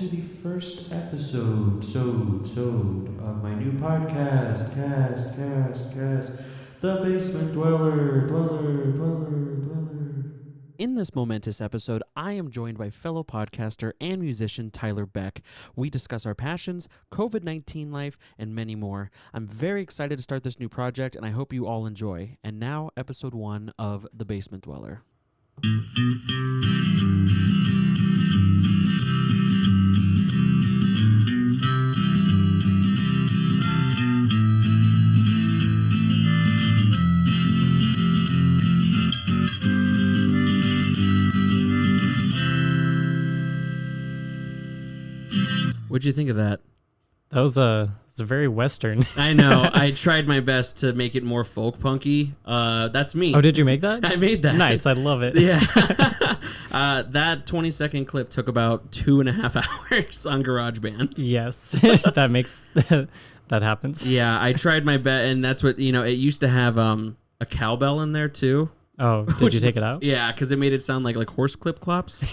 to the first episode of my new podcast, The Basement Dweller. In this momentous episode, I am joined by fellow podcaster and musician Tyler Beck. We discuss our passions, COVID-19 life, and many more. I'm very excited to start this new project, and I hope you all enjoy. And now, episode 1 of The Basement Dweller. What'd you think of that? That was it's a very Western. I know. I tried my best to make it more folk punky. That's me. Oh, did you make that? I made that. Nice. I love it. Yeah. That 20-second clip took about 2.5 hours on GarageBand. Yes. that happens. Yeah, I tried my best, and that's what, it used to have a cowbell in there too. Oh, did you take it out? Yeah, because it made it sound like horse clip clops.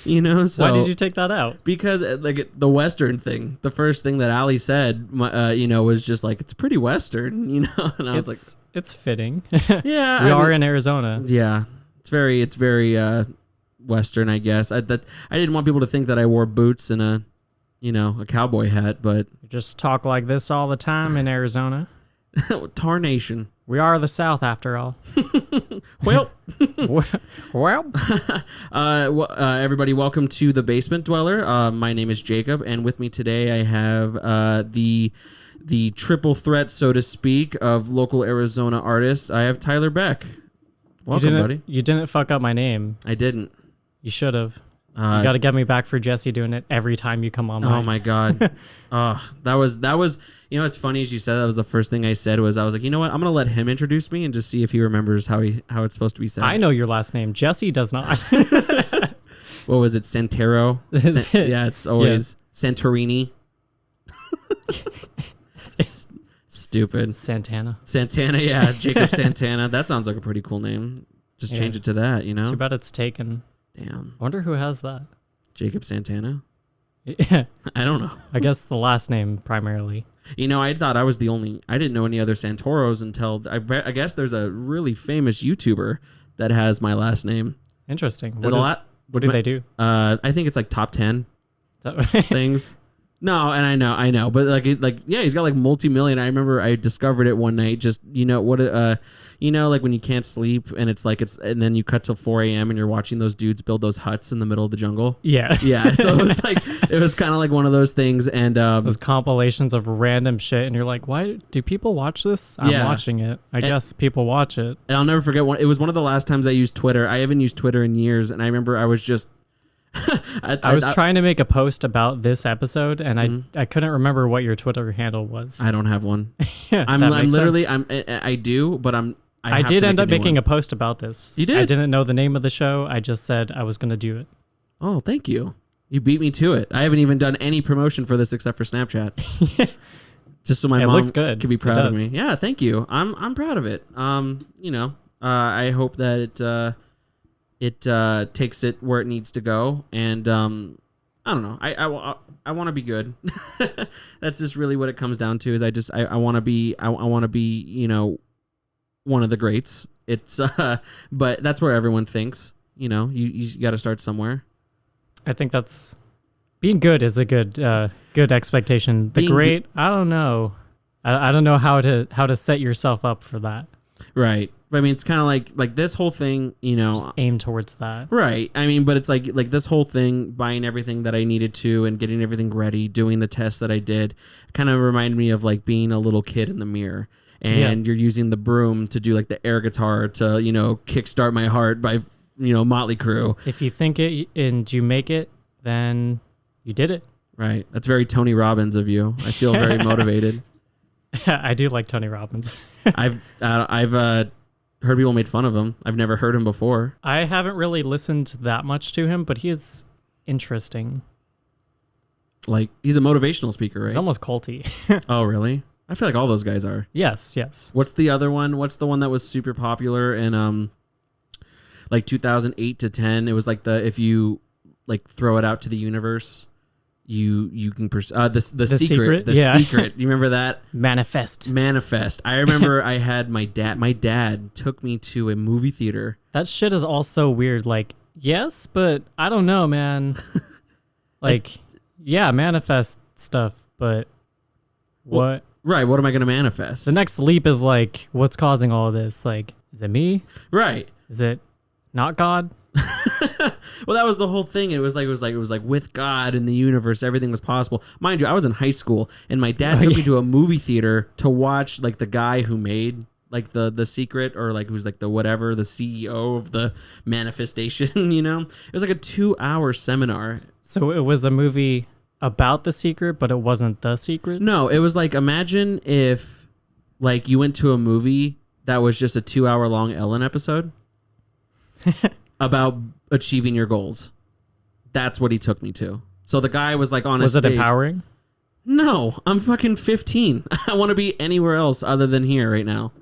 So why did you take that out? Because the Western thing, the first thing that Ali said, was just like, it's pretty Western, and I was like, it's fitting. Yeah, we are in Arizona. Yeah, it's very Western, I guess. I didn't want people to think that I wore boots and a cowboy hat, but You just talk like this all the time in Arizona. Tarnation. We are the South, after all. Well, Well, everybody, welcome to The Basement Dweller. My name is Jacob, and with me today I have the triple threat, so to speak, of local Arizona artists. I have Tyler Beck. Welcome, buddy. You didn't fuck up my name. I didn't. You should have. You got to get me back for Jesse doing it every time you come on. Oh my God. That was. It's funny as you said. That was the first thing I said. I was like, you know what? I'm gonna let him introduce me and just see if he remembers how it's supposed to be said. I know your last name. Jesse does not. What was it? Santero. Yeah, it's always Santorini. Stupid. Santana. Yeah, Jacob Santana. That sounds like a pretty cool name. Just change it to that, Too bad it's taken. Damn. I wonder who has that. Jacob Santana? Yeah. I don't know. I guess the last name primarily. I thought I was the only... I didn't know any other Santoros until... I guess there's a really famous YouTuber that has my last name. Interesting. What do they do? I think it's like top 10 things. No, and I know, but he's got like multi-million. I remember I discovered it one night. Just like when you can't sleep and and then you cut till 4 a.m. and you're watching those dudes build those huts in the middle of the jungle. Yeah, yeah. So it was kind of like one of those things, and those compilations of random shit, and you're like, why do people watch this? I'm watching it. I guess people watch it. And I'll never forget it was one of the last times I used Twitter. I haven't used Twitter in years, and I remember I was just. I was trying to make a post about this episode, and I couldn't remember what your Twitter handle was. I don't have one. Yeah, I'm literally I do, but I did end up making a post about this. You did? I didn't know the name of the show. I just said I was going to do it. Oh, thank you. You beat me to it. I haven't even done any promotion for this except for Snapchat. Just so my mom looks good. Could be proud of me. Yeah, thank you. I'm proud of it. I hope that it takes it where it needs to go, and I don't know. I want to be good. That's just really what it comes down to. Is I want to be one of the greats. It's but that's where everyone thinks. You got to start somewhere. I think that's being good is a good expectation. The great, I don't know. I don't know how to set yourself up for that. Right. I mean, it's kind of like this whole thing, Just aim towards that. Right. I mean, but it's like this whole thing, buying everything that I needed to and getting everything ready, doing the tests that I did, kind of reminded me of like being a little kid in the mirror. And you're using the broom to do like the air guitar to, Kickstart My Heart by, Motley Crue. If you think it and you make it, then you did it. Right. That's very Tony Robbins of you. I feel very motivated. I do like Tony Robbins. I've heard people made fun of him. I've never heard him before. I haven't really listened that much to him, but he is interesting. Like, he's a motivational speaker, right? He's almost culty. Oh, really? I feel like all those guys are. Yes. What's the other one? What's the one that was super popular in like 2008 to 10? It was like if you like throw it out to the universe, you can the secret? the Yeah. secret. You remember that? Manifest. I remember I had my dad took me to a movie theater. That shit is also weird. Like, yes, but I don't know, man. Like, yeah, manifest stuff, but what? Right. What am I going to manifest? The next leap is like, what's causing all of this? Like, is it me? Right. Is it not God? Well, that was the whole thing. It was like with God and the universe, everything was possible. Mind you, I was in high school, and my dad took me to a movie theater to watch like the guy who made like the secret, or like who's like the whatever, the CEO of the manifestation. You know, it was like a 2-hour seminar. So it was a movie about the secret, but it wasn't the secret? No, it was like, imagine if like you went to a movie that was just a 2-hour long Ellen episode about achieving your goals. That's what he took me to. So the guy was like on a stage. Was it empowering? No, I'm fucking 15. I want to be anywhere else other than here right now.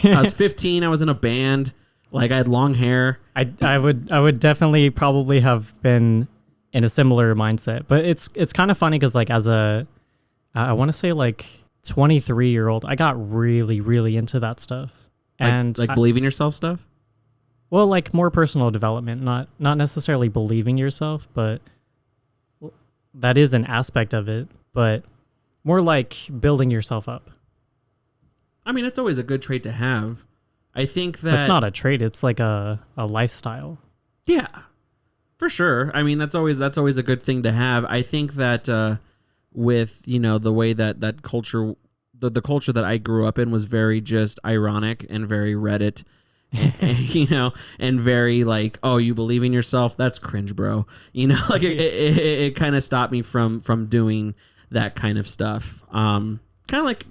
I was 15. I was in a band. Like, I had long hair. I would definitely probably have been in a similar mindset, but it's kind of funny because like as a I want to say like 23-year-old, I got really, really into that stuff. And like believing yourself stuff? Well, like more personal development, not necessarily believing yourself, but that is an aspect of it, but more like building yourself up. I mean, it's always a good trait to have. I think that it's not a trait, it's like a lifestyle. Yeah. For sure. I mean, that's always a good thing to have. I think that with, you know, the way that culture, the culture that I grew up in was very just ironic and very Reddit, you know, and very like, oh, you believe in yourself? That's cringe, bro. You know, like it kind of stopped me from doing that kind of stuff. Kind of like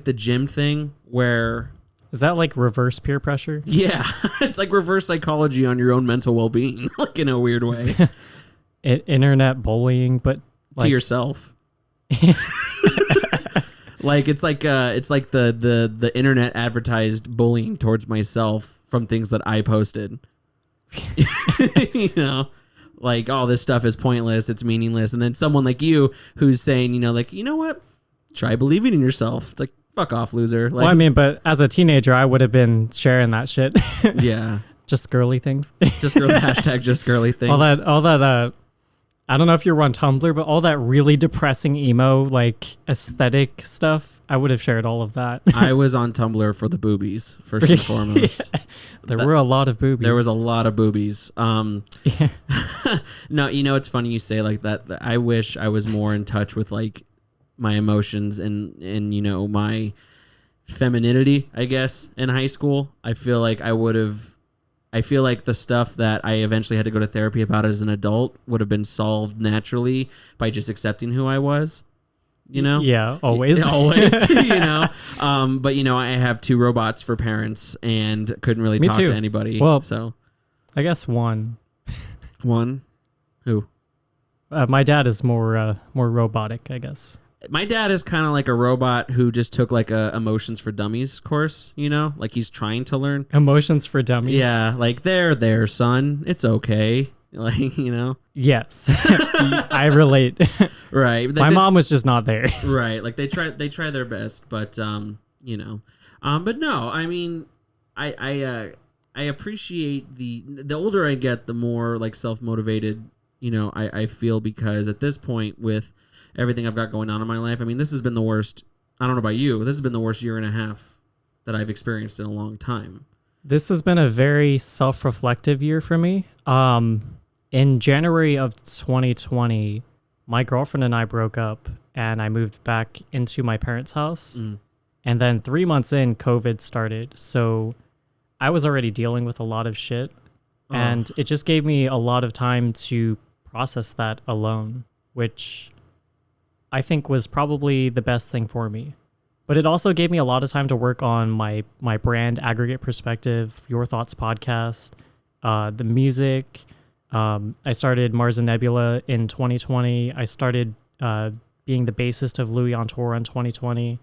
the gym thing where. Is that like reverse peer pressure? Yeah, it's like reverse psychology on your own mental well-being, like in a weird way. Internet bullying, but like, to yourself. Like it's like the internet advertised bullying towards myself from things that I posted. You know, like, oh, this stuff is pointless, it's meaningless, and then someone like you who's saying, you know, like, you know what, try believing in yourself. It's like, fuck off, loser. Like, well, I mean, but as a teenager, I would have been sharing that shit. Yeah. Just girly things. Just girly things. All that, I don't know if you're on Tumblr, but all that really depressing emo, like aesthetic stuff, I would have shared all of that. I was on Tumblr for the boobies, first and foremost. Yeah. There were a lot of boobies. There was a lot of boobies. Yeah. No, you know, it's funny you say like that. I wish I was more in touch with like my emotions and you know, my femininity, I guess, in high school. I feel like the stuff that I eventually had to go to therapy about as an adult would have been solved naturally by just accepting who I was, you know? Yeah, always. Always, you know? But, you know, I have 2 robots for parents and couldn't really talk to anybody. Well, so I guess one. One? Who? My dad is more robotic, I guess. My dad is kind of like a robot who just took like a emotions for dummies course, you know, like he's trying to learn emotions for dummies. Yeah. Like there, son. It's okay. Like, you know, yes, I relate. Right. My mom was just not there. Right. Like they try their best, but, you know, but no, I mean, I appreciate the older I get, the more like self-motivated, you know, I feel, because at this point with everything I've got going on in my life, I mean, this has been the worst. I don't know about you. This has been the worst year and a half that I've experienced in a long time. This has been a very self-reflective year for me. In January of 2020, my girlfriend and I broke up, and I moved back into my parents' house. Mm. And then 3 months in, COVID started. So I was already dealing with a lot of shit. Oh. And it just gave me a lot of time to process that alone, which I think was probably the best thing for me. But it also gave me a lot of time to work on my brand, Aggregate Perspective, Your Thoughts podcast, the music. I started Mars and Nebula in 2020. I started being the bassist of Louis on Tour in 2020.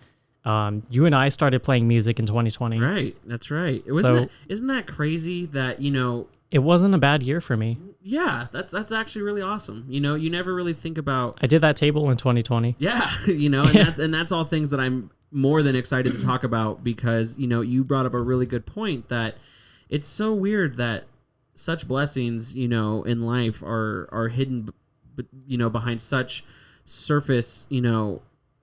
You and I started playing music in 2020. Right. That's right. Isn't that crazy that, It wasn't a bad year for me. yeah, that's actually really awesome. You never really think about. I did that table in 2020. Yeah, and that's all things that I'm more than excited to talk about because, you brought up a really good point that it's so weird that such blessings, in life are hidden, behind such surface,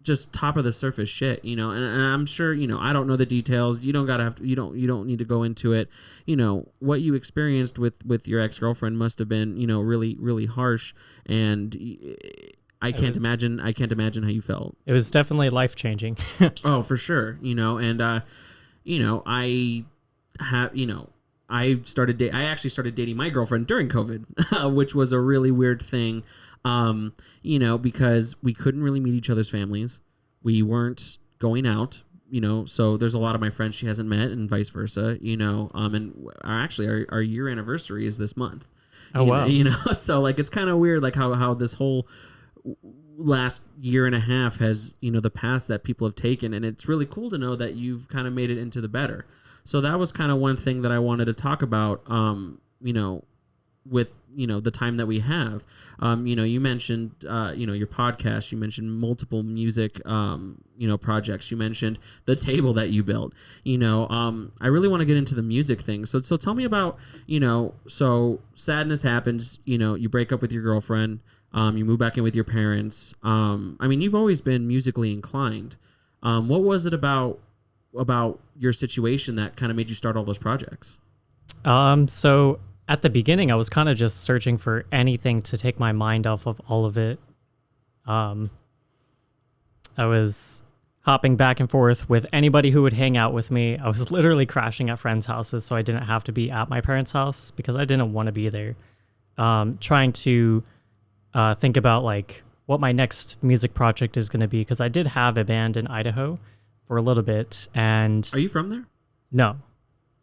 just top of the surface shit, and I'm sure, I don't know the details. You don't need to go into it. What you experienced with your ex-girlfriend must have been, really, really harsh. And I can't imagine how you felt. It was definitely life-changing. Oh, for sure. And, I have, I actually started dating my girlfriend during COVID, which was a really weird thing. Because we couldn't really meet each other's families. We weren't going out, so there's a lot of my friends she hasn't met and vice versa, and our year anniversary is this month. Oh, wow. So like, it's kind of weird, like how this whole last year and a half has, the paths that people have taken. And it's really cool to know that you've kind of made it into the better. So that was kind of one thing that I wanted to talk about, with, the time that we have. You mentioned, your podcast, you mentioned multiple music, projects, you mentioned the table that you built, I really want to get into the music thing. So tell me about, so sadness happens, you break up with your girlfriend, you move back in with your parents. You've always been musically inclined. What was it about your situation that kind of made you start all those projects? So at the beginning, I was kind of just searching for anything to take my mind off of all of it. I was hopping back and forth with anybody who would hang out with me. I was literally crashing at friends' houses so I didn't have to be at my parents' house because I didn't want to be there. Trying to think about like what my next music project is going to be because I did have a band in Idaho for a little bit. And are you from there?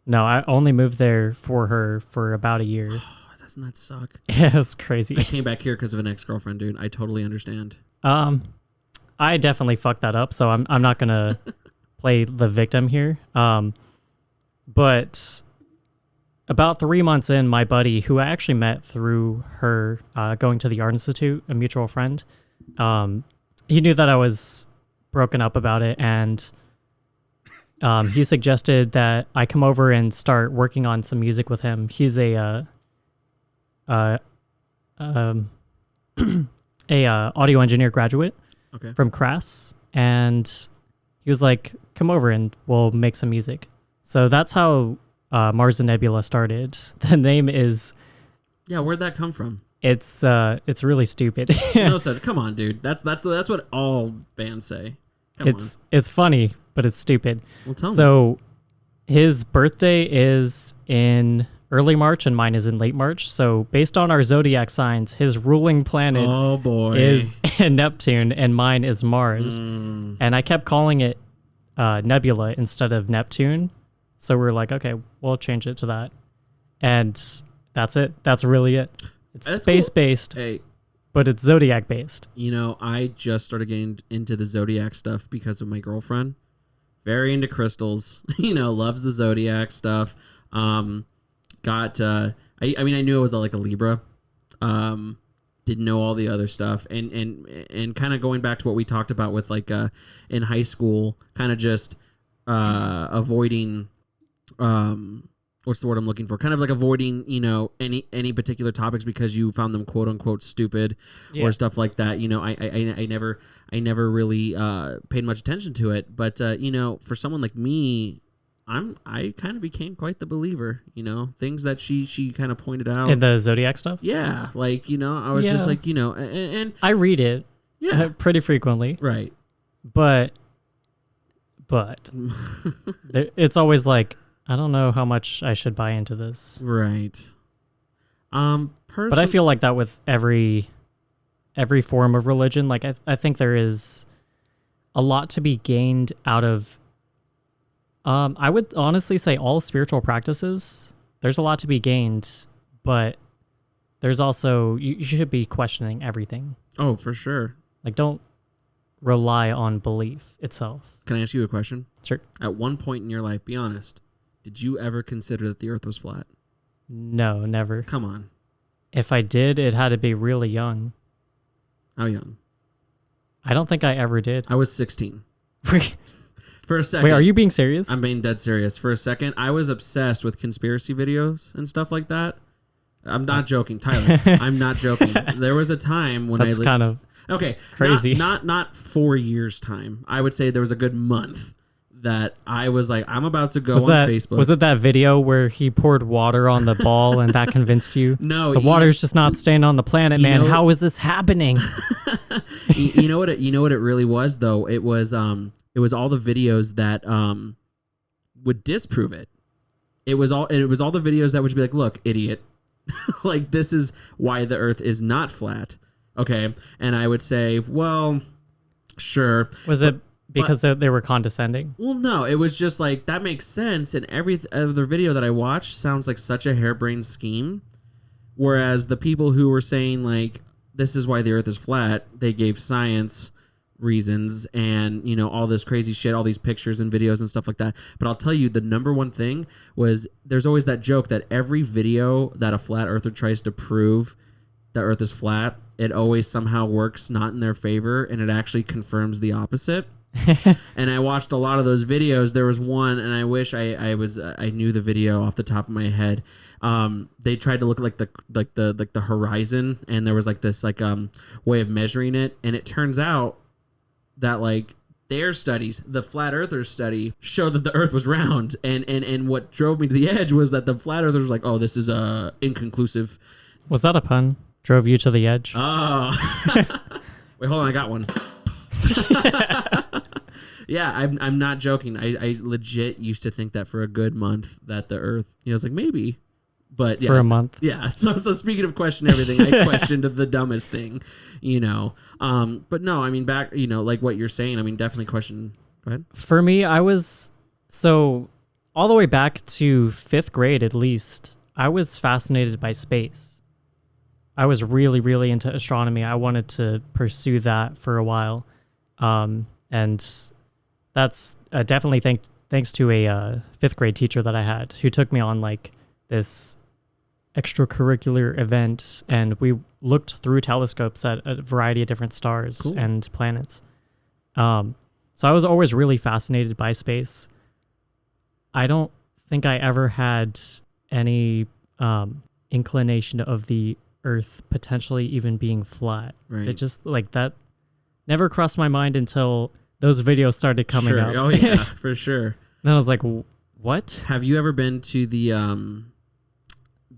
No, I only moved there for her for about a year. Oh, doesn't that suck? Yeah, it was crazy. I came back here because of an ex-girlfriend, dude. I totally understand. I definitely fucked that up, so I'm not gonna play the victim here. But about 3 months in, my buddy, who I actually met through her going to the Art Institute, a mutual friend, he knew that I was broken up about it, and he suggested that I come over and start working on some music with him. He's a audio engineer graduate from Crass, and he was like, "Come over and we'll make some music." So that's how Mars and Nebula started. The name is where'd that come from? It's really stupid. No, said, come on, dude. That's what all bands say. It's funny, but it's stupid. Well, tell me. So his birthday is in early March and mine is in late March. So based on our zodiac signs, his ruling planet is Neptune and mine is Mars. And I kept calling it Nebula instead of Neptune. So we're like, okay, we'll change it to that. And that's it. That's really it. It's space-based. Cool. Hey. But it's zodiac based. I just started getting into the zodiac stuff because of my girlfriend. Very into crystals, loves the zodiac stuff. I knew it was like a Libra. Didn't know all the other stuff. And kind of going back to what we talked about with like in high school, kind of just avoiding what's the word I'm looking for? Kind of like avoiding, any particular topics because you found them quote unquote stupid or stuff like that. I never really paid much attention to it. But for someone like me, I kind of became quite the believer. Things that she kind of pointed out in the zodiac stuff. Yeah, like I was just like and I read it. Yeah, pretty frequently. Right. But it's always like, I don't know how much I should buy into this. Right. But I feel like that with every form of religion. Like I think there is a lot to be gained out of. I would honestly say all spiritual practices. There's a lot to be gained, but there's also you should be questioning everything. Oh, for sure. Like don't rely on belief itself. Can I ask you a question? Sure. At one point in your life, be honest, did you ever consider that the earth was flat? No, never. Come on. If I did, it had to be really young. How young? I don't think I ever did. I was 16. Wait, For a second. are you being serious? I'm being dead serious. For a second, I was obsessed with conspiracy videos and stuff like that. I'm not joking, Tyler. I'm not joking. There was a time when That's kind of okay, crazy. Not 4 years time. I would say there was a good month that I was like, I'm about to go on Facebook. Was it that video where he poured water on the ball and that convinced you? No, the water's just not staying on the planet, man. How is this happening? you know what it really was though? It was all the videos that would disprove it. It was all the videos that would be like, look, idiot. Like, this is why the earth is not flat. Okay. And I would say, well, sure. Was it because they were condescending? Well, no, it was just like, that makes sense. And every other video that I watched sounds like such a harebrained scheme. Whereas the people who were saying like, this is why the earth is flat, they gave science reasons and, you know, all this crazy shit, all these pictures and videos and stuff like that. But I'll tell you, the number one thing was there's always that joke that every video that a flat earther tries to prove the earth is flat, it always somehow works not in their favor and it actually confirms the opposite. And I watched a lot of those videos. There was one, and I wish I knew the video off the top of my head. They tried to look like the horizon, and there was like this way of measuring it, and it turns out that like their studies, the flat earthers study, showed that the earth was round, and what drove me to the edge was that the flat earthers were like, oh, this is inconclusive. Was that a pun? Drove you to the edge? Oh. Wait, hold on, I got one. Yeah, I'm not joking. I legit used to think that for a good month that the earth, I was like, maybe. But yeah, for a month. Yeah. So speaking of question everything, I questioned the dumbest thing, But no, I mean, back, like what you're saying, I mean, definitely question. Go ahead. For me, I was all the way back to 5th grade, at least, I was fascinated by space. I was really, really into astronomy. I wanted to pursue that for a while. And that's definitely thanks to a 5th grade teacher that I had who took me on like this extracurricular event, and we looked through telescopes at a variety of different stars and planets. So I was always really fascinated by space. I don't think I ever had any inclination of the earth potentially even being flat. Right. It just like that never crossed my mind until those videos started coming up. Oh yeah, for sure. Then I was like, what? Have you ever been to the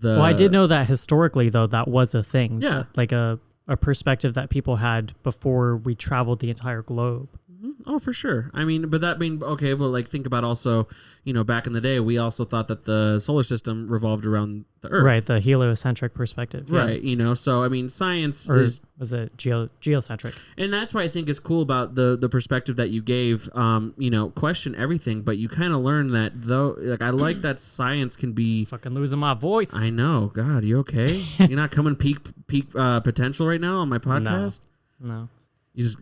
Well, I did know that historically, though, that was a thing. Yeah. Like a perspective that people had before we traveled the entire globe. Oh, for sure. I mean, but that being okay, but like think about also, back in the day, we also thought that the solar system revolved around the Earth. Right, the heliocentric perspective. Yeah. Right, so I mean, science was it geocentric? And that's why I think is cool about the perspective that you gave. Question everything, but you kind of learn that though. Like I like that science can be fucking losing my voice. I know. God, you okay? You're not coming peak potential right now on my podcast. No. You just.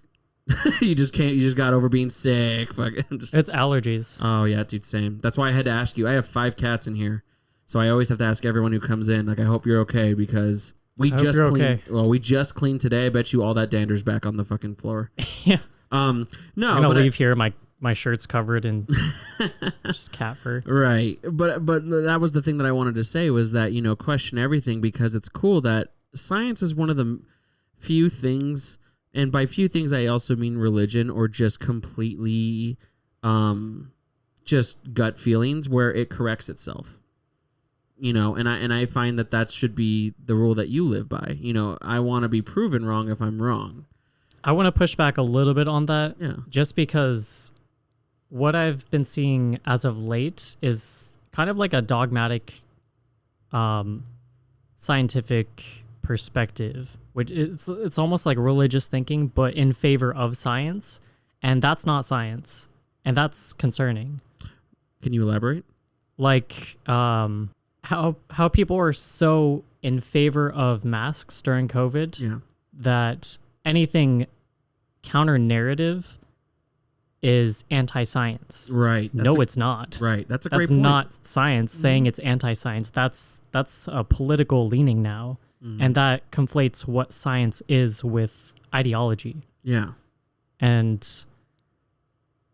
You just can't. You just got over being sick. Fucking. It's allergies. Oh yeah, dude. Same. That's why I had to ask you. I have 5 cats in here, so I always have to ask everyone who comes in. Like, I hope you're okay because we just cleaned. Okay. Well, we just cleaned today. I bet you all that dander's back on the fucking floor. Yeah. No. I'm gonna leave here. My shirt's covered in just cat fur. Right. But that was the thing that I wanted to say was that question everything because it's cool that science is one of the few things. And by few things, I also mean religion or just completely just gut feelings where it corrects itself. And I find that should be the rule that you live by. I want to be proven wrong if I'm wrong. I want to push back a little bit on that. Yeah. Just because what I've been seeing as of late is kind of like a dogmatic scientific perspective, which it's almost like religious thinking, but in favor of science, and that's not science, and that's concerning. Can you elaborate? Like how people are so in favor of masks during COVID that anything counter narrative is anti-science. Right. No, it's not. Right. That's a great That's point. not science saying it's anti-science. That's a political leaning now. And that conflates what science is with ideology. Yeah. And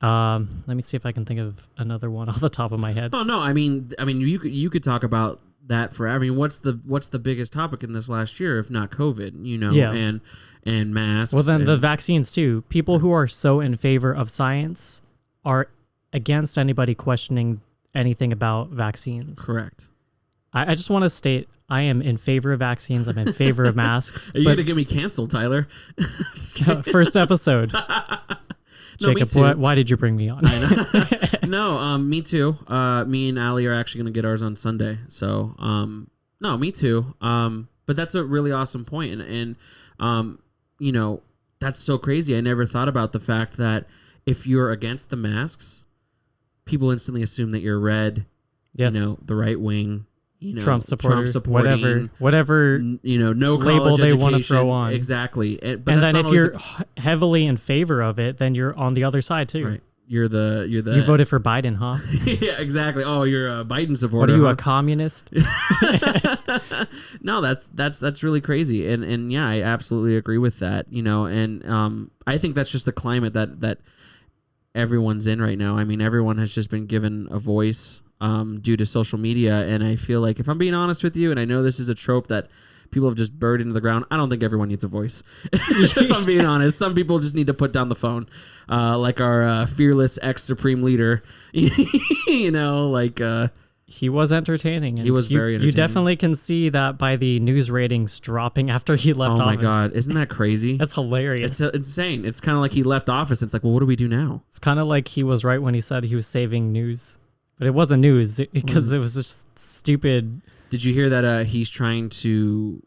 let me see if I can think of another one off the top of my head. Oh no, I mean you could talk about that forever. I mean, what's the biggest topic in this last year if not COVID, you know, Yeah. and masks. Well, then and, the vaccines too. People who are so in favor of science are against anybody questioning anything about vaccines. correct. I just want to state I am in favor of vaccines. I'm in favor of masks. Are you gonna get me canceled, Tyler? First episode. No, me Jacob, too. why did you bring me on? I know. No, me too. Me and Ali are actually gonna get ours on Sunday. So, no, me too. But that's a really awesome point, and you know, that's so crazy. I never thought about the fact that if you're against the masks, people instantly assume that you're red. Yes. You know, the right wing. You know, Trump supporter, supporting, whatever you know, no label college they want to education. throw on. Exactly. But And that's then not if always you're heavily in favor of it, then you're on the other side too. right. You're the You voted for Biden, huh? yeah, exactly. Oh, you're a Biden supporter. What are you, huh? a communist? No, that's really crazy, and yeah, I absolutely agree with that. You know, and I think that's just the climate that everyone's in right now. I mean, everyone has just been given a voice due to social media, and I feel like if I'm being honest with you, and I know this is a trope that people have just buried into the ground, I don't think everyone needs a voice. If I'm being honest, some people just need to put down the phone, like our fearless ex-supreme leader. You know, like. He was entertaining. And He was very You entertaining. definitely can see that by the news ratings dropping after he left Oh office. my God, isn't that crazy? That's hilarious. It's insane. It's kind of like he left office. And it's like, well, what do we do now? It's kind of like he was right when he said he was saving news. But it wasn't news because it was just stupid. Did you hear that he's trying to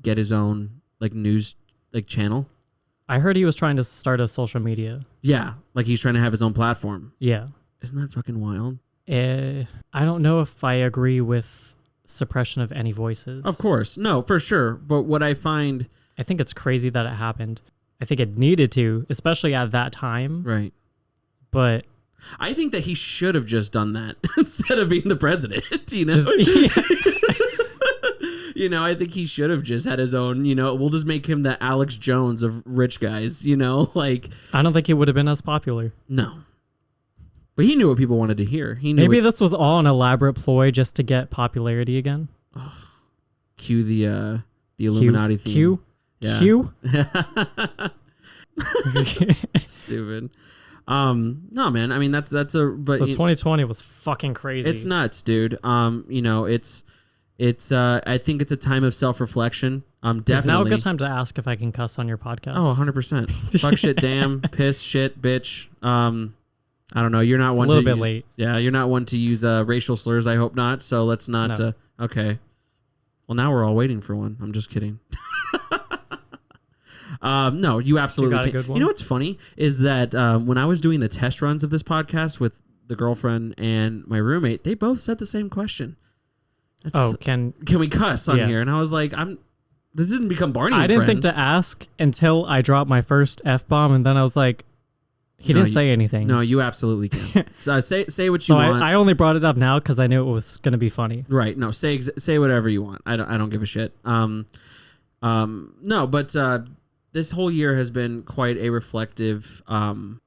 get his own like news like channel? I heard he was trying to start a social media. Yeah, like he's trying to have his own platform. Yeah. Isn't that fucking wild? I don't know if I agree with suppression of any voices. Of course. No, for sure. But what I find... I think it's crazy that it happened. I think it needed to, especially at that time. Right. But... I think that he should have just done that instead of being the president, you know? You know, I think he should have just had his own, you know, we'll just make him the Alex Jones of rich guys, you know? Like... I don't think he would have been as popular. No. But he knew what people wanted to hear. He knew. Maybe this was all an elaborate ploy just to get popularity again. Cue the Illuminati theme. Q? Yeah. Q? Stupid. No, man. I mean, that's a. But So 2020 was fucking crazy. it's nuts, dude. You know, it's. I think it's a time of self-reflection. Definitely. Is now a good time to ask if I can cuss on your podcast? Oh, 100%. Fuck, shit, damn, piss, shit, bitch. I don't know. You're not It's one a little to bit use, late. Yeah, you're not one to use racial slurs. I hope not. So let's not. No. Okay. Well, now we're all waiting for one. I'm just kidding. No, you absolutely You got a can't. good one? You know what's funny is that when I was doing the test runs of this podcast with the girlfriend and my roommate, they both said the same question. Can we cuss on here? And I was like, this didn't become Barney. I didn't think Friends. to ask until I dropped my first F-bomb, and then I was like, he didn't say anything. No, you absolutely can. So say what you want. I only brought it up now because I knew it was going to be funny. Right. No, say whatever you want. I don't give a shit. No, but this whole year has been quite a reflective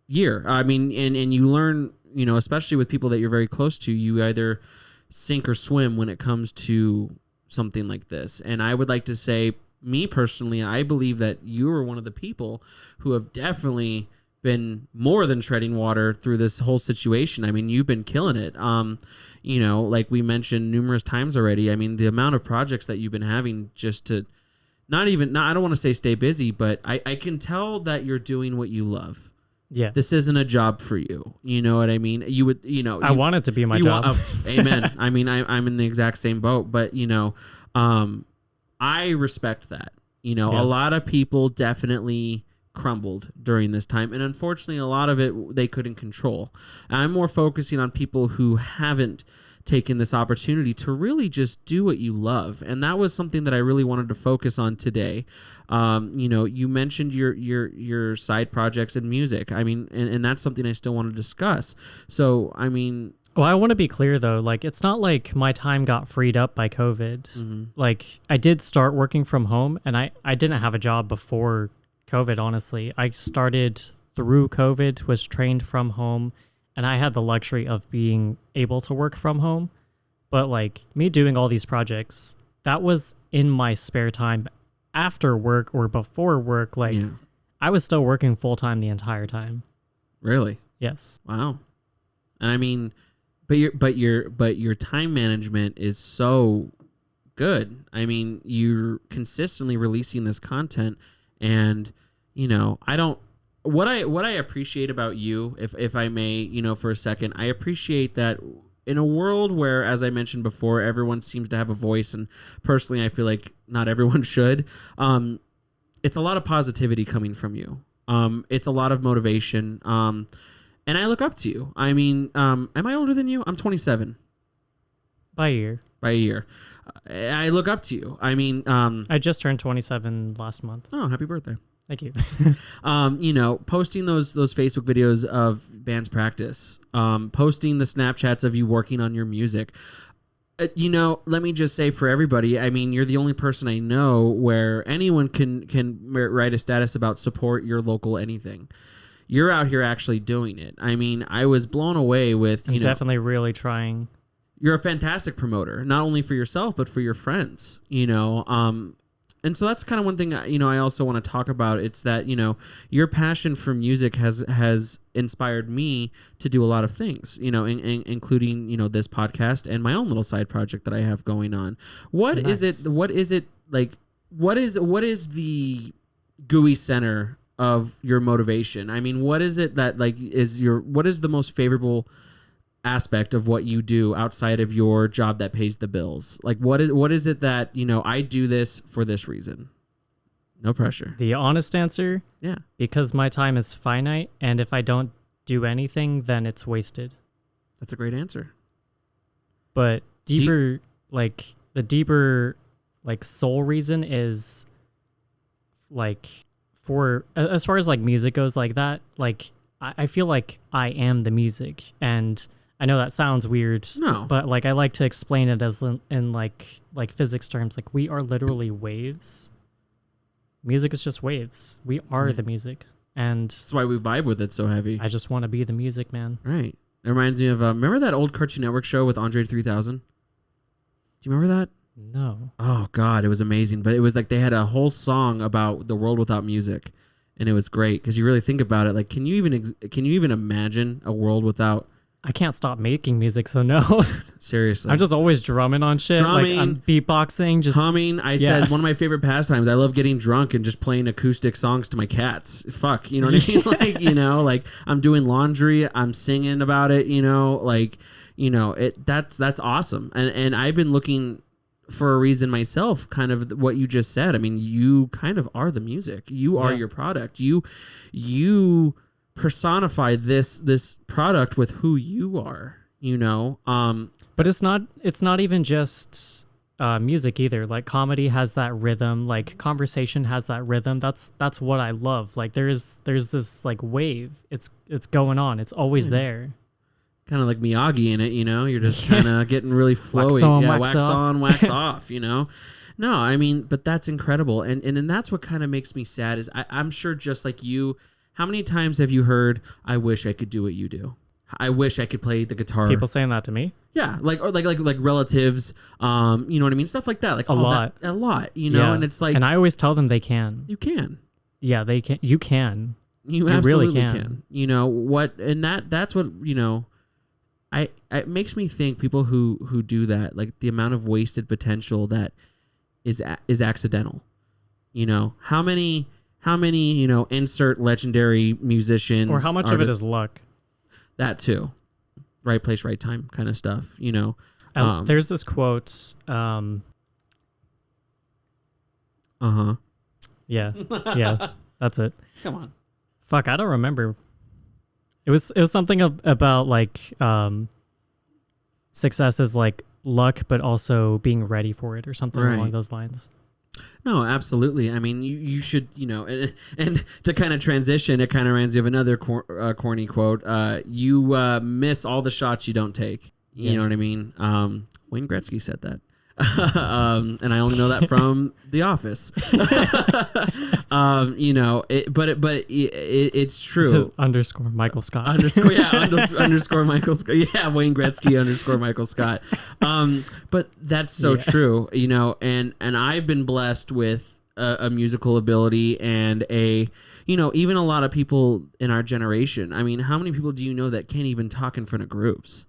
year. I mean, and you learn, you know, especially with people that you're very close to, you either sink or swim when it comes to something like this. And I would like to say, me personally, I believe that you are one of the people who have definitely been more than treading water through this whole situation. I mean, you've been killing it. You know, like we mentioned numerous times already. I mean, the amount of projects that you've been having just to I don't want to say stay busy, but I can tell that you're doing what you love. Yeah. This isn't a job for you. You know what I mean? You would, you know, I want it to be my job. Amen. I mean, I'm in the exact same boat, but you know, I respect that. You know, Yeah. a lot of people definitely crumbled during this time, and unfortunately a lot of it they couldn't control. I'm more focusing on people who haven't taken this opportunity to really just do what you love. And that was something that I really wanted to focus on today. You mentioned your side projects in music. I mean, and that's something I still want to discuss. So, I mean, well, I want to be clear though, like it's not like my time got freed up by COVID. mm-hmm. Like I did start working from home, and I didn't have a job before COVID, honestly. I started through COVID, was trained from home, and I had the luxury of being able to work from home. But like me doing all these projects, that was in my spare time after work or before work. Like I was still working full time the entire time. Really? Yes. Wow. And I mean, but your time management is so good. I mean, you're consistently releasing this content, and what I appreciate about you, if I may, for a second, I appreciate that in a world where, as I mentioned before, everyone seems to have a voice, and personally, I feel like not everyone should. It's a lot of positivity coming from you. It's a lot of motivation. And I look up to you. I mean, am I older than you? I'm 27. By a year. By a year. I look up to you. I mean, I just turned 27 last month. Oh, happy birthday. Thank you. Posting those Facebook videos of band's practice, posting the Snapchats of you working on your music. Let me just say for everybody, I mean, you're the only person I know where anyone can write a status about support your local anything. You're out here actually doing it. I mean, I was blown away with, I'm definitely really trying. You're a fantastic promoter, not only for yourself, but for your friends, and so that's kind of one thing, I also want to talk about. It's that, your passion for music has inspired me to do a lot of things, including, this podcast and my own little side project that I have going on. What is it like? What is the gooey center of your motivation? I mean, what is it that what is the most favorable aspect of what you do outside of your job that pays the bills? Like, what is it that, I do this for this reason? No pressure. The honest answer? Yeah. Because my time is finite, and if I don't do anything, then it's wasted. That's a great answer. But the deeper soul reason is like, for as far as like music goes, like that, like I feel like I am the music. And I know that sounds weird, but like I like to explain it as in like physics terms. Like, we are literally waves. Music is just waves. We are the music, and that's why we vibe with it so heavy. I just want to be the music, man. Right. It reminds me of remember that old Cartoon Network show with Andre 3000? Do you remember that? No. Oh God, it was amazing. But it was like they had a whole song about the world without music, and it was great because you really think about it. Like, can you even imagine a world without? I can't stop making music, so no. Seriously. I'm just always drumming on shit. Drumming, like I'm beatboxing, just humming. I said one of my favorite pastimes. I love getting drunk and just playing acoustic songs to my cats. Fuck, you know what I mean? Like, like I'm doing laundry, I'm singing about it, that's awesome. And I've been looking for a reason myself, kind of what you just said. I mean, you kind of are the music. You are your product. You personify this product with who you are, but it's not even just music either. Like, comedy has that rhythm, like conversation has that rhythm. That's what I love. Like, there's this like wave, it's going on, it's always there. Kind of like Miyagi in it, you're just kind of getting really flowy. Wax on, wax off, No, I mean, but that's incredible. And that's what kind of makes me sad is I'm sure, just like you, how many times have you heard, I wish I could do what you do? I wish I could play the guitar. People saying that to me? Yeah, like relatives, you know what I mean? Stuff like that. Like a lot, and it's like, and I always tell them they can. You can. Yeah, they can. You can. You absolutely really can. And that's what, it makes me think people who do that, like the amount of wasted potential that is accidental. How many insert legendary musicians, or how much of it is luck? That too. Right place, right time kind of stuff, There's this quote. Yeah. That's it. Come on. Fuck, I don't remember. It was something about like success is like luck, but also being ready for it or something Right. along those lines. No, absolutely. I mean, you should, and to kind of transition, it kind of reminds me of another corny quote. You miss all the shots you don't take. You know what I mean? Wayne Gretzky said that. And I only know that from The Office. It's true. Underscore Michael Scott. Underscore Michael Scott. Yeah, Wayne Gretzky underscore Michael Scott. But that's so true, and I've been blessed with a musical ability and even a lot of people in our generation. I mean, how many people do you know that can't even talk in front of groups?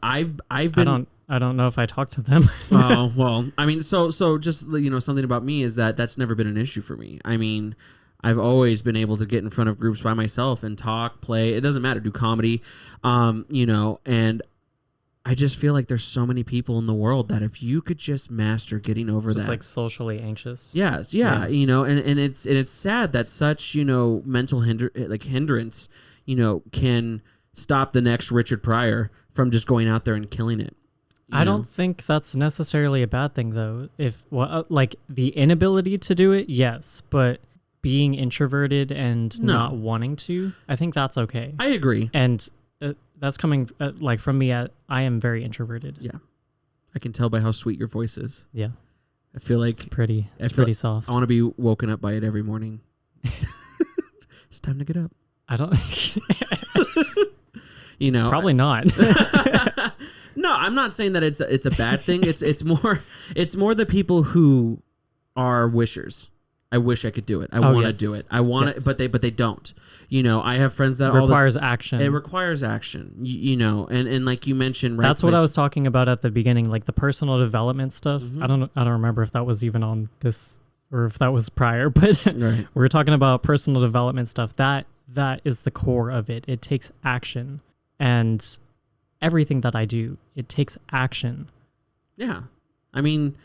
I've been. I don't know if I talk to them. Oh, well, I mean, so just, something about me is that's never been an issue for me. I mean, I've always been able to get in front of groups by myself and talk, play. It doesn't matter, do comedy, and I just feel like there's so many people in the world that if you could just master getting over just that. like socially anxious. Yeah. And it's sad that such, mental hindrance, can stop the next Richard Pryor from just going out there and killing it. I don't think that's necessarily a bad thing, though. If like the inability to do it, yes, but being introverted and not wanting to, I think that's okay. I agree, and that's coming from me. I am very introverted. Yeah, I can tell by how sweet your voice is. Yeah, I feel like it's pretty soft. I want to be woken up by it every morning. It's time to get up. I don't. Probably not. No, I'm not saying that it's a bad thing. It's more the people who are wishers. I wish I could do it. I want to do it. I want it, but they don't. I have friends that requires action. It requires action. And like you mentioned, right? That's what I was talking about at the beginning, like the personal development stuff. Mm-hmm. I don't remember if that was even on this or if that was prior, but right. We were talking about personal development stuff. That is the core of it. It takes action, and everything that I do, it takes action. Yeah. I mean,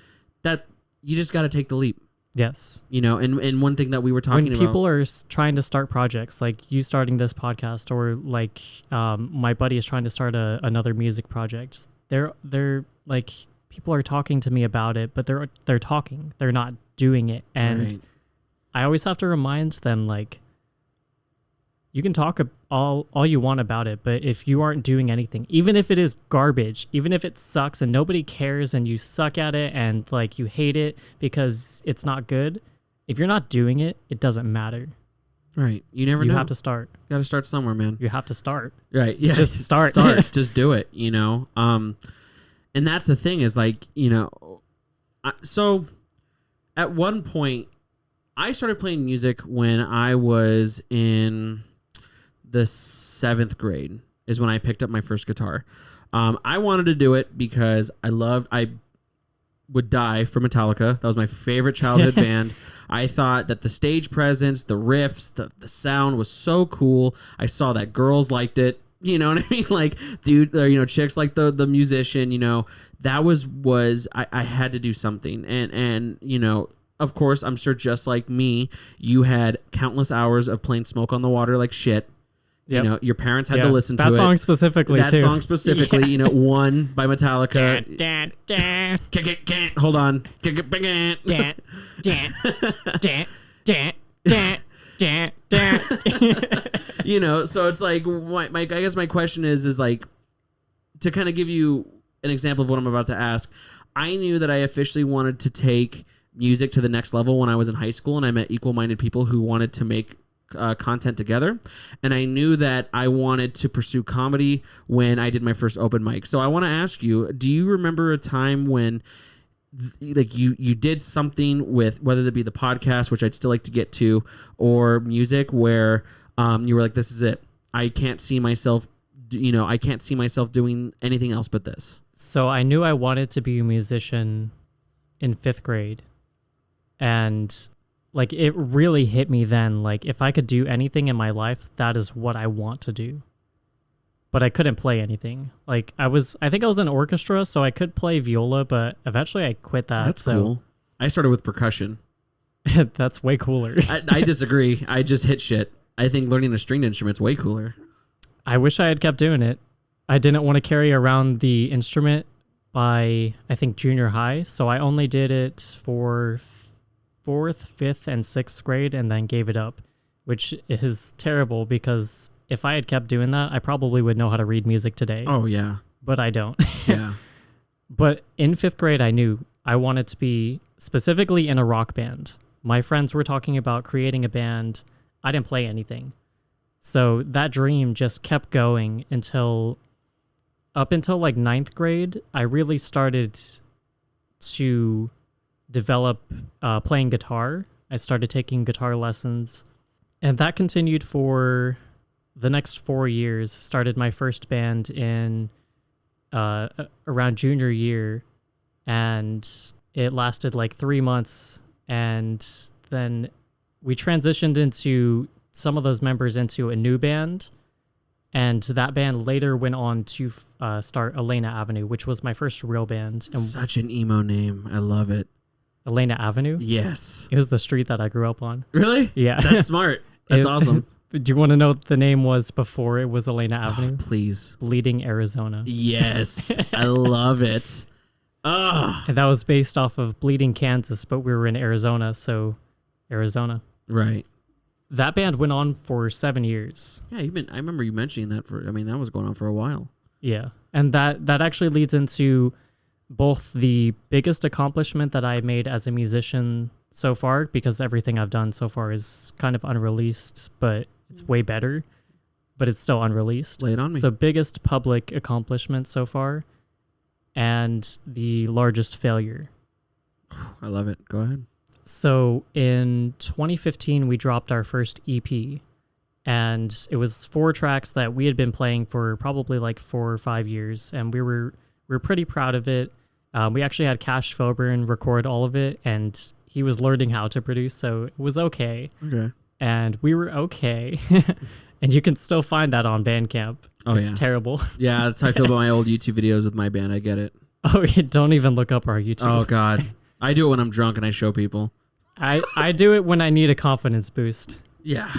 that you just got to take the leap. Yes. And one thing that we were talking about. When people are trying to start projects, like you starting this podcast, or like my buddy is trying to start another music project, they're like, people are talking to me about it, but they're talking. They're not doing it. And right. I always have to remind them, like, you can talk all you want about it, but if you aren't doing anything, even if it is garbage, even if it sucks and nobody cares and you suck at it and like you hate it because it's not good, if you're not doing it, it doesn't matter. Right. You never know. You have to start. Got to start somewhere, man. You have to start. Right. Yeah. Just start. Just do it, And that's the thing is like, so at one point I started playing music when I was in the 7th grade is when I picked up my first guitar. I wanted to do it because I would die for Metallica. That was my favorite childhood band. I thought that the stage presence, the riffs, the sound was so cool. I saw that girls liked it. You know what I mean? Like, dude, chicks like the musician, that was I had to do something. And of course, I'm sure just like me, you had countless hours of playing Smoke on the Water like shit. Yep. Your parents had to listen to it. That song specifically, That song specifically, One by Metallica. Hold on. So it's like, I guess my question is like, to kind of give you an example of what I'm about to ask, I knew that I officially wanted to take music to the next level when I was in high school, and I met equal-minded people who wanted to make content together, and I knew that I wanted to pursue comedy when I did my first open mic. So I want to ask you, do you remember a time when like you did something with, whether it be the podcast, which I'd still like to get to, or music, where you were like, this is it, I can't see myself doing anything else but this? So I knew I wanted to be a musician in 5th grade, and like, it really hit me then. Like, if I could do anything in my life, that is what I want to do. But I couldn't play anything. Like, I think I was in orchestra, so I could play viola, but eventually I quit that. That's cool. I started with percussion. That's way cooler. I disagree. I just hit shit. I think learning a stringed instrument's way cooler. I wish I had kept doing it. I didn't want to carry around the instrument by, I think, junior high. So I only did it for fourth, fifth, and sixth grade and then gave it up, which is terrible because if I had kept doing that, I probably would know how to read music today. Oh, yeah. But I don't. Yeah. But in fifth grade, I knew I wanted to be specifically in a rock band. My friends were talking about creating a band. I didn't play anything. So that dream just kept going up until like ninth grade. I really started to develop playing guitar. I started taking guitar lessons, and that continued for the next 4 years. Started my first band in around junior year, and it lasted like 3 months, and then we transitioned into some of those members into a new band, and that band later went on to start Elena Avenue, which was my first real band. And Such an emo name. I love it. Elena Avenue? Yes. It was the street that I grew up on. Really? Yeah. That's smart. That's awesome. Do you want to know what the name was before it was Elena Avenue? Please. Bleeding Arizona. Yes. I love it. Oh. And that was based off of Bleeding Kansas, but we were in Arizona, so Arizona. Right. That band went on for 7 years. Yeah, I remember you mentioning that that was going on for a while. Yeah. And that actually leads into both the biggest accomplishment that I made as a musician so far, because everything I've done so far is kind of unreleased, but it's way better, but it's still unreleased. Lay it on me. So biggest public accomplishment so far, and the largest failure. I love it. Go ahead. So in 2015, we dropped our first EP, and it was 4 tracks that we had been playing for probably like 4 or 5 years, and we were pretty proud of it. We actually had Cash Foburn record all of it, and he was learning how to produce, so it was okay. Okay. And we were okay. And you can still find that on Bandcamp. Oh, it's yeah. terrible. Yeah, that's how I feel about my old YouTube videos with my band. I get it. Oh, don't even look up our YouTube. Oh, God. I do it when I'm drunk and I show people. I do it when I need a confidence boost. Yeah.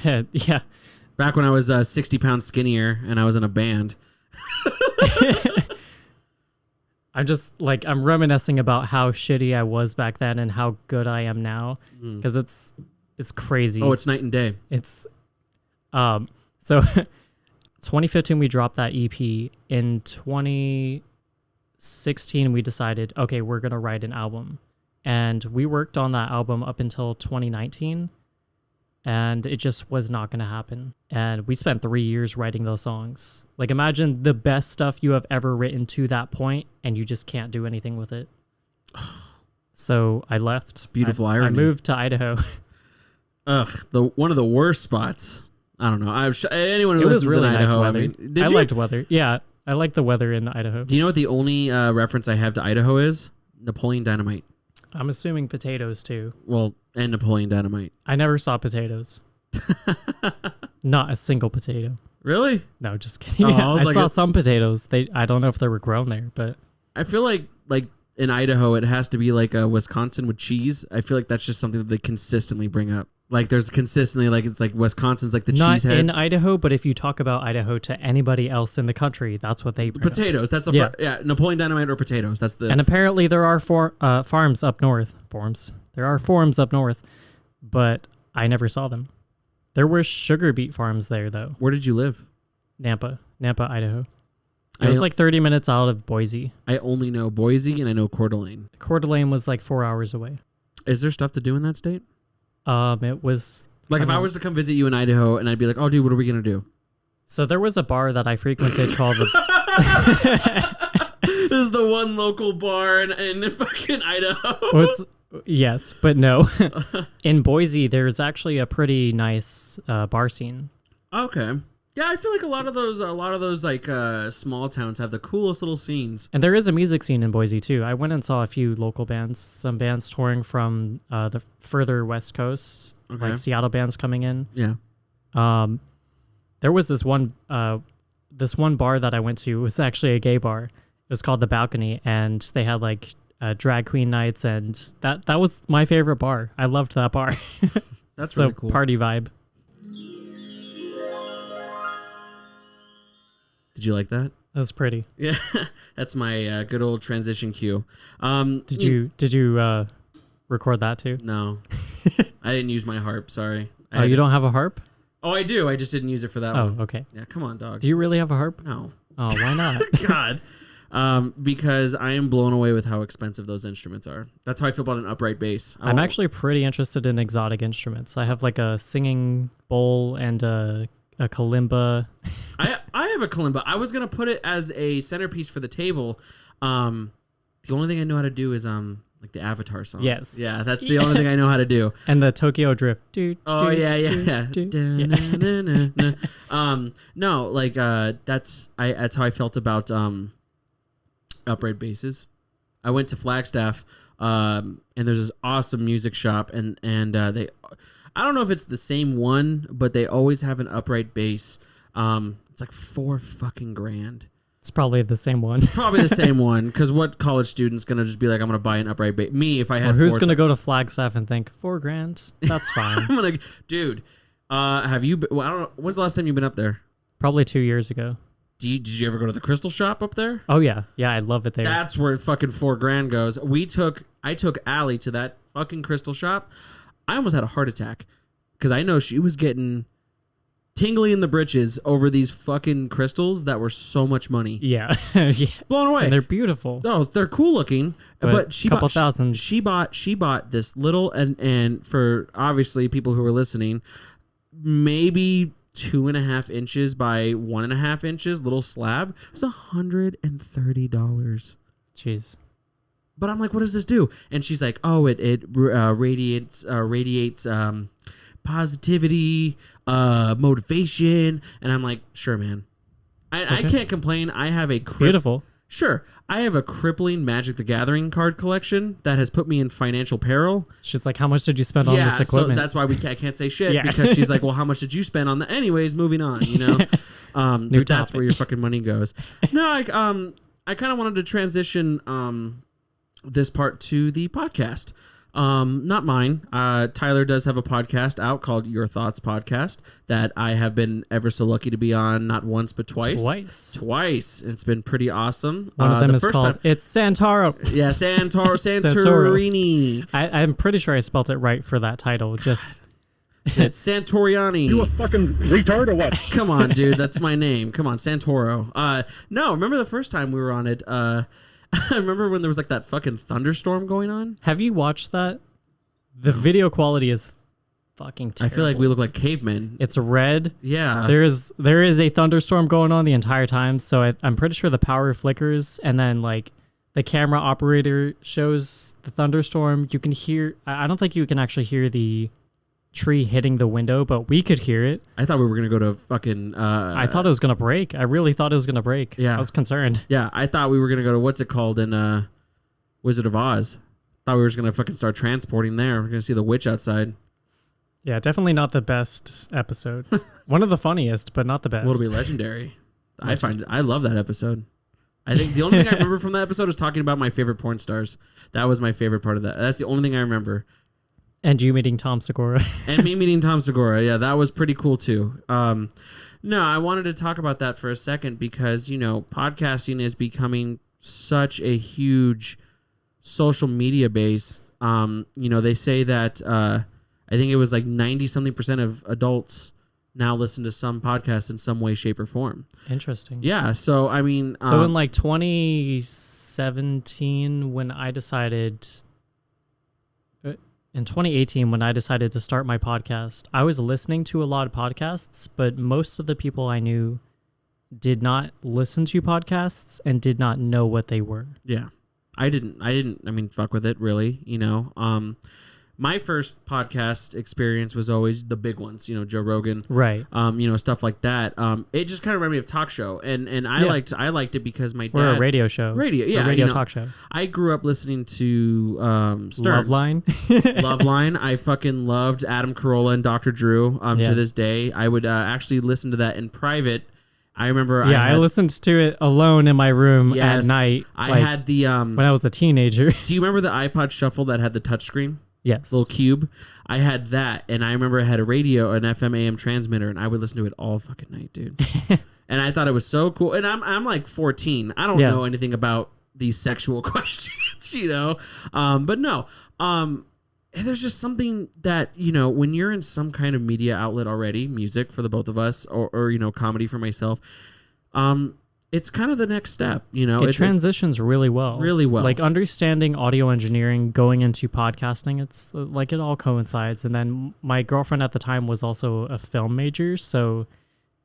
Yeah. Back when I was 60 pounds skinnier and I was in a band. I'm reminiscing about how shitty I was back then and how good I am now, because it's crazy. Oh, it's night and day. It's so 2015 we dropped that EP. In 2016 we decided, okay, we're gonna write an album, and we worked on that album up until 2019, and it just was not gonna happen. And we spent 3 years writing those songs. Like, imagine the best stuff you have ever written to that point, and you just can't do anything with it. So I left. Beautiful I irony. moved to Idaho. Ugh, one of the worst spots. I don't know. Anyone who It was listens really in nice Idaho, weather. I mean, I liked weather. Yeah, I like the weather in Idaho. Do you know what the only reference I have to Idaho is? Napoleon Dynamite. I'm assuming potatoes too. Well, and Napoleon Dynamite. I never saw potatoes. Not a single potato. Really? No, just kidding. Oh, I I was saw some potatoes. I don't know if they were grown there, but I feel like in Idaho, it has to be like a Wisconsin with cheese. I feel like that's just something that they consistently bring up. Like, there's consistently, like, it's like Wisconsin's like the not cheeseheads. in Idaho. But if you talk about Idaho to anybody else in the country, that's what they bring up. Potatoes. That's the Napoleon Dynamite or potatoes. That's the. And apparently there are farms up north. There are farms up north, but I never saw them. There were sugar beet farms there, though. Where did you live? Nampa, Idaho. It was like 30 minutes out of Boise. I only know Boise and I know Coeur d'Alene. Coeur d'Alene was like 4 hours away. Is there stuff to do in that state? It was like, if I was to come visit you in Idaho and I'd be like, oh, dude, what are we gonna do? So there was a bar that I frequented called the. This is the one local bar in fucking Idaho. Yes, but no. In Boise, there's actually a pretty nice bar scene. Okay. Yeah, I feel like a lot of those like small towns have the coolest little scenes. And there is a music scene in Boise too. I went and saw a few local bands, some bands touring from the further west coast, like Seattle bands coming in. Yeah. There was this one bar that I went to. It was actually a gay bar. It was called The Balcony, and they had like drag queen nights, and that was my favorite bar. I loved that bar. That's so really cool. Party vibe. Did you like that? That's pretty. Yeah, that's my good old transition cue. Did you record that too? No, I didn't use my harp. Sorry. You don't have a harp? Oh, I do. I just didn't use it for that one. Oh, okay. Yeah, come on, dog. Do you really have a harp? No. Oh, why not? God. Because I am blown away with how expensive those instruments are. That's how I feel about an upright bass. I'm actually pretty interested in exotic instruments. I have like a singing bowl and a kalimba. I have a kalimba. I was gonna put it as a centerpiece for the table. The only thing I know how to do is like the Avatar song. Yes. Yeah, that's the only thing I know how to do. And the Tokyo Drift. Oh yeah. No, like that's how I felt about upright basses. I went to Flagstaff, and there's this awesome music shop, and they, I don't know if it's the same one, but they always have an upright bass. It's like $4 fucking grand. It's probably the same one. Probably the same one, because what college student's gonna just be like, I'm gonna buy an upright bass? Me, if I had. Or who's gonna go to Flagstaff and think $4,000? That's fine. I'm gonna, dude. Have you? Well, I don't know. When's the last time you've been up there? Probably 2 years ago. Did you ever go to the crystal shop up there? Oh yeah, I love it there. That's where fucking $4 grand goes. I took Allie to that fucking crystal shop. I almost had a heart attack because I know she was getting tingly in the britches over these fucking crystals that were so much money. Yeah, yeah. Blown away. And they're beautiful. Oh, they're cool looking, but she couple bought thousands. She bought this little and for obviously people who are listening, maybe 2.5 inches by 1.5 inches little slab. It was $130. Jeez. But I'm like, what does this do? And she's like, oh, it radiates positivity, motivation. And I'm like, sure, man. I can't complain. I have a beautiful. Sure. I have a crippling Magic the Gathering card collection that has put me in financial peril. She's like, how much did you spend on this equipment? So that's why I can't say shit because she's like, well, how much did you spend on the... Anyways, moving on, you know? That's where your fucking money goes. No, I kind of wanted to transition this part to the podcast. Not mine. Tyler does have a podcast out called Your Thoughts Podcast that I have been ever so lucky to be on, not once but twice. Twice. It's been pretty awesome. One of them is called It's Santoro. Yeah, Santorini. I'm pretty sure I spelt it right for that title. Just it's Santoriani. You a fucking retard or what? Come on, dude. That's my name. Come on, Santoro. No, remember the first time we were on it? I remember when there was like that fucking thunderstorm going on. Have you watched that? The video quality is fucking terrible. I feel like we look like cavemen. It's red. Yeah. There is a thunderstorm going on the entire time, so I'm pretty sure the power flickers, and then like the camera operator shows the thunderstorm. You can hear... I don't think you can actually hear the tree hitting the window, but we could hear it. I thought we were going to go to fucking... I thought it was going to break. I really thought it was going to break. Yeah. I was concerned. Yeah, I thought we were going to go to... What's it called in Wizard of Oz? Thought we were just going to fucking start transporting there. We're going to see the witch outside. Yeah, definitely not the best episode. One of the funniest, but not the best. It'll be legendary. I love that episode. I think the only thing I remember from that episode is talking about my favorite porn stars. That was my favorite part of that. That's the only thing I remember. And you meeting Tom Segura. And me meeting Tom Segura. Yeah, that was pretty cool too. No, I wanted to talk about that for a second because, you know, podcasting is becoming such a huge social media base. You know, they say that I think it was like 90-something% of adults now listen to some podcast in some way, shape, or form. Interesting. Yeah. So, I mean... So in like 2017, when I decided... In 2018, when I decided to start my podcast, I was listening to a lot of podcasts, but most of the people I knew did not listen to podcasts and did not know what they were. Yeah. I mean, fuck with it, really, you know. My first podcast experience was always the big ones, you know, Joe Rogan, right? You know, stuff like that. It just kind of reminded me of talk show, and I liked it because my dad. We're a radio show, talk show. I grew up listening to Stern. Loveline. I fucking loved Adam Carolla and Dr. Drew. To this day, I would actually listen to that in private. I remember. I listened to it alone in my room at night. I had the when I was a teenager. Do you remember the iPod Shuffle that had the touchscreen? Yes. Little cube. I had that, and I remember I had a radio, an FM AM transmitter, and I would listen to it all fucking night, dude. And I thought it was so cool. And I'm like 14. I don't know anything about these sexual questions, you know? But no, there's just something that, you know, when you're in some kind of media outlet already, music for the both of us, or you know, comedy for myself, it's kind of the next step, you know? It transitions really well. Really well. Like understanding audio engineering, going into podcasting, it's like it all coincides. And then my girlfriend at the time was also a film major, so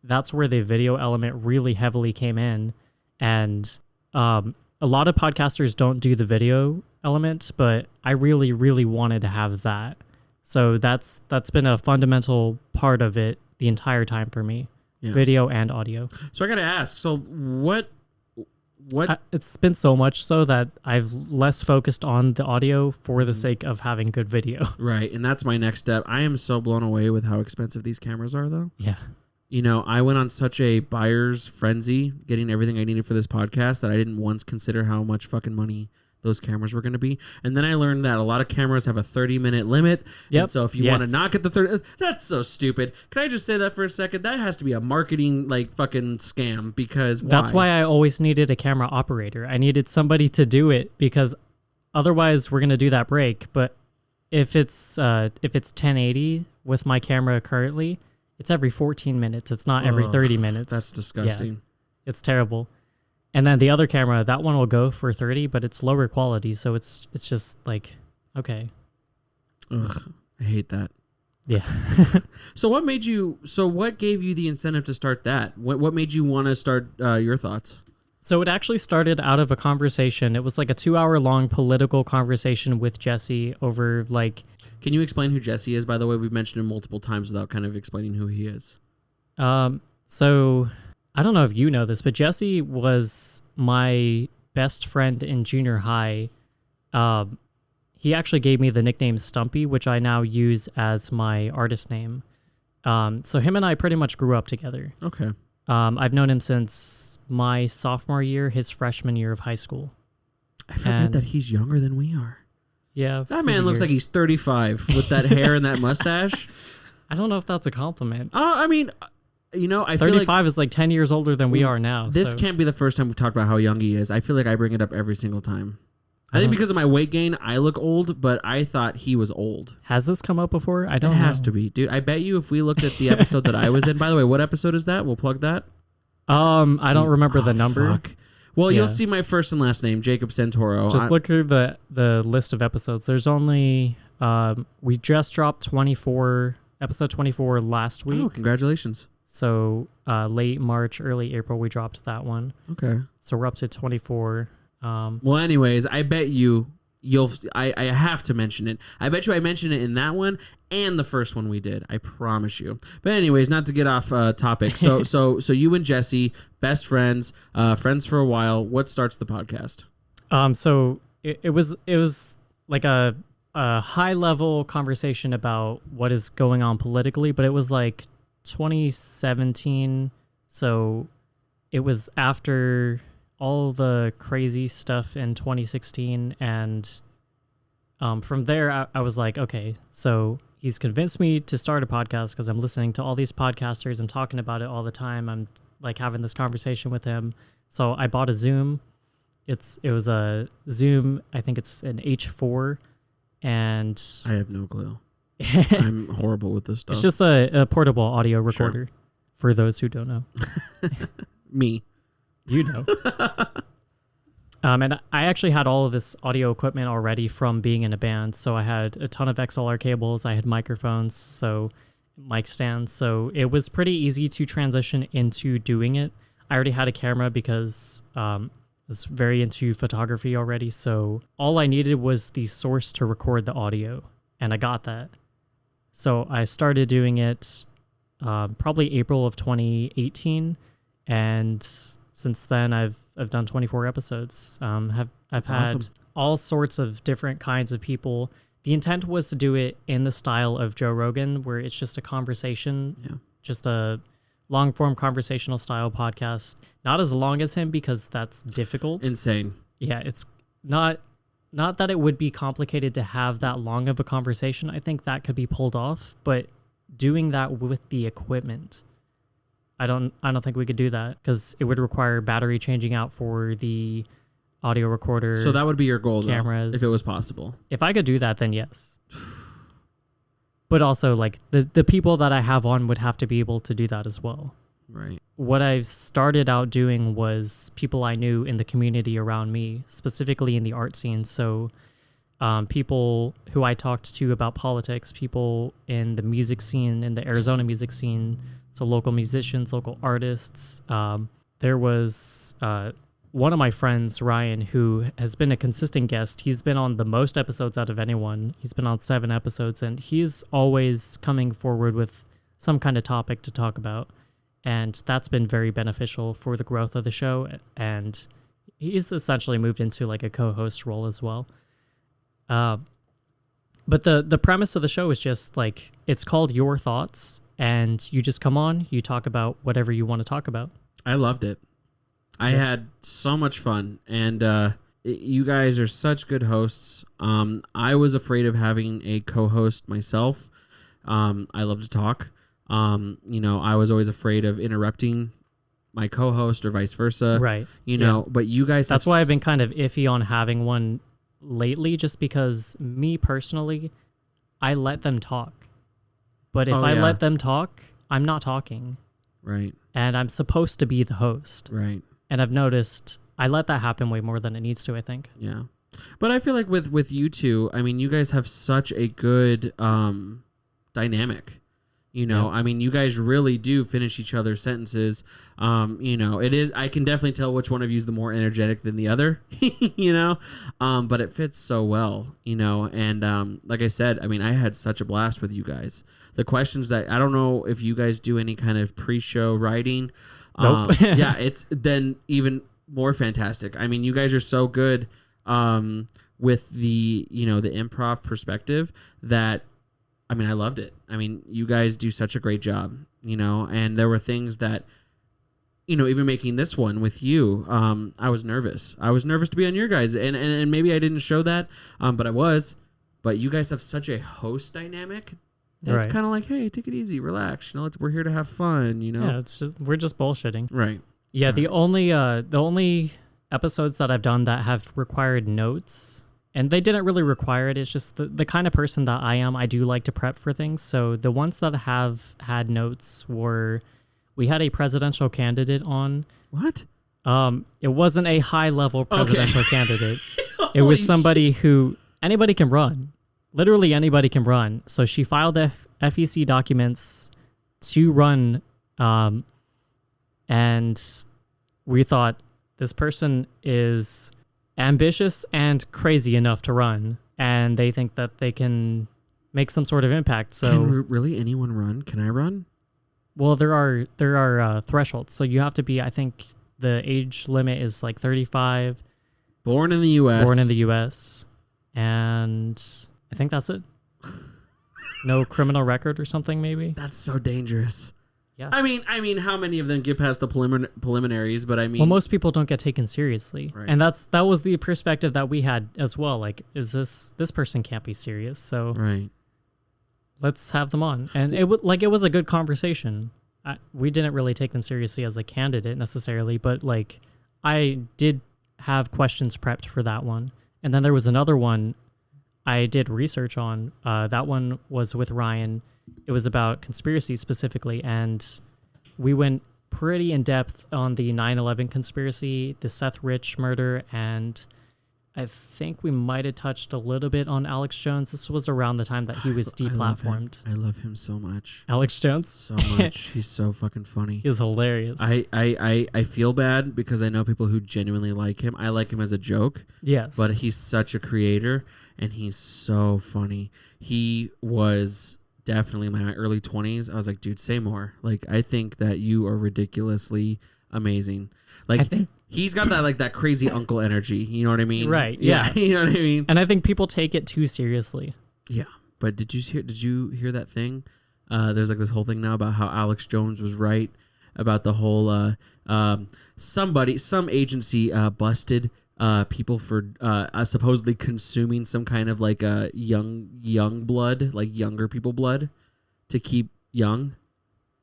that's where the video element really heavily came in. And a lot of podcasters don't do the video element, but I really, really wanted to have that. So that's been a fundamental part of it the entire time for me, video and audio. So I got to ask, so what? It's been so much so that I've less focused on the audio for the sake of having good video. Right, and that's my next step. I am so blown away with how expensive these cameras are, though. Yeah. You know, I went on such a buyer's frenzy getting everything I needed for this podcast that I didn't once consider how much fucking money those cameras were going to be. And then I learned that a lot of cameras have a 30-minute limit. Yep. And so if you want to not get the 30, that's so stupid. Can I just say that for a second? That has to be a marketing like fucking scam, because that's why I always needed a camera operator. I needed somebody to do it, because otherwise we're going to do that break. But if it's 1080 with my camera currently, it's every 14 minutes. It's not every 30 minutes. That's disgusting. Yeah, it's terrible. And then the other camera, that one will go for 30, but it's lower quality. So it's just like, okay. Ugh, I hate that. Yeah. So what gave you the incentive to start that? What made you want to start your thoughts? So it actually started out of a conversation. It was like a 2-hour-long political conversation with Jesse over like... Can you explain who Jesse is, by the way? We've mentioned him multiple times without kind of explaining who he is. So I don't know if you know this, but Jesse was my best friend in junior high. He actually gave me the nickname Stumpy, which I now use as my artist name. So him and I pretty much grew up together. Okay. I've known him since my sophomore year, his freshman year of high school. I forget that he's younger than we are. Yeah. That man looks like he's 35 with that hair and that mustache. I don't know if that's a compliment. I mean, you know, I 35 feel like is like 10 years older than we are now. This can't be the first time we've talked about how young he is. I feel like I bring it up every single time. I think because of my weight gain, I look old, but I thought he was old. Has this come up before? I don't know. It has to be. Dude, I bet you if we looked at the episode that I was in, by the way, what episode is that? We'll plug that. I don't remember the number. Fuck. Well, you'll see my first and last name, Jacob Santoro. Just look through the list of episodes. There's only, we just dropped episode 24 last week. Oh, congratulations. So late March, early April, we dropped that one. Okay. So we're up to 24. Well, anyways, I bet I have to mention it. I bet you I mentioned it in that one and the first one we did. I promise you. But anyways, not to get off topic. So you and Jesse, best friends, friends for a while. What starts the podcast? So it was like a high level conversation about what is going on politically, but it was like 2017. So it was after all the crazy stuff in 2016, and from there I was like, okay, so he's convinced me to start a podcast because I'm listening to all these podcasters. I'm talking about it all the time. I'm like having this conversation with him. So I bought a Zoom. It was a Zoom. I think it's an H4, and I have no clue. I'm horrible with this stuff. It's just a portable audio recorder for those who don't know. Me. You know. And I actually had all of this audio equipment already from being in a band. So I had a ton of XLR cables. I had microphones, so mic stands. So it was pretty easy to transition into doing it. I already had a camera because I was very into photography already. So all I needed was the source to record the audio, and I got that. So I started doing it probably April of 2018, and since then, I've done 24 episodes. I've had awesome. all sorts of different kinds of people. The intent was to do it in the style of Joe Rogan, where it's just a conversation, just a long form conversational style podcast. Not as long as him, because that's difficult. Insane. Yeah, it's not that it would be complicated to have that long of a conversation. I think that could be pulled off, but doing that with the equipment, I don't think we could do that because it would require battery changing out for the audio recorder. So that would be your goal, cameras. though, if it was possible. If I could do that, then yes. But also, like, the people that I have on would have to be able to do that as well. Right. What I've started out doing was people I knew in the community around me, specifically in the art scene. So people who I talked to about politics, people in the music scene, in the Arizona music scene, so local musicians, local artists. There was one of my friends, Ryan, who has been a consistent guest. He's been on the most episodes out of anyone. He's been on 7 episodes, and he's always coming forward with some kind of topic to talk about. And that's been very beneficial for the growth of the show. And he's essentially moved into like a co-host role as well. But the premise of the show is just like, it's called Your Thoughts, and you just come on, you talk about whatever you want to talk about. I loved it. I had so much fun, and you guys are such good hosts. I was afraid of having a co-host myself. I love to talk. I was always afraid of interrupting my co-host or vice versa. Right. But you guys. That's why I've been kind of iffy on having one lately, just because me personally, I let them talk. But if I let them talk, I'm not talking. Right. And I'm supposed to be the host. Right. And I've noticed I let that happen way more than it needs to, I think. Yeah. But I feel like with you two, I mean, you guys have such a good dynamic. I mean, you guys really do finish each other's sentences. It is, I can definitely tell which one of you is the more energetic than the other, but it fits so well, and like I said, I mean, I had such a blast with you guys. The questions that, I don't know if you guys do any kind of pre-show writing. Nope. Yeah, it's then even more fantastic. I mean, you guys are so good with the improv perspective that, I mean, I loved it. I mean, you guys do such a great job, and there were things that, even making this one with you, I was nervous. I was nervous to be on your guys, and maybe I didn't show that, but I was. But you guys have such a host dynamic. It's kind of like, hey, take it easy, relax. we're here to have fun. Yeah, we're just bullshitting. Right. Yeah. Sorry. The only episodes that I've done that have required notes. And they didn't really require it. It's just the kind of person that I am. I do like to prep for things. So the ones that have had notes were, we had a presidential candidate on. What? It wasn't a high-level presidential candidate. It was somebody who anybody can run. Literally anybody can run. So she filed FEC documents to run, and we thought this person is ambitious and crazy enough to run, and they think that they can make some sort of impact. So can really anyone run? Can I run? Well, there are thresholds. So you have to be, I think the age limit is like 35. Born in the U.S. And I think that's it. No criminal record or something, maybe. That's so dangerous. Yeah. I mean, how many of them get past the preliminaries? But I mean, well, most people don't get taken seriously, right. And that was the perspective that we had as well. Like, is this person can't be serious? So right. Let's have them on. And it was a good conversation. We didn't really take them seriously as a candidate necessarily, but like I did have questions prepped for that one. And then there was another one I did research on. That one was with Ryan. It was about conspiracy specifically, and we went pretty in depth on the 9/11 conspiracy, the Seth Rich murder, and I think we might have touched a little bit on Alex Jones. This was around the time that he was deplatformed. I love him so much. Alex Jones? So much. He's so fucking funny. He's hilarious. I feel bad because I know people who genuinely like him. I like him as a joke. Yes. But he's such a creator, and he's so funny. He was definitely in my early 20s. I was like, dude, say more. Like, I think that you are ridiculously amazing. Like, I think he's got that crazy uncle energy. You know what I mean? Right. Yeah. You know what I mean? And I think people take it too seriously. Yeah. But did you hear that thing? There's like this whole thing now about how Alex Jones was right about the whole some agency busted people for supposedly consuming some kind of like young blood, like younger people blood to keep young.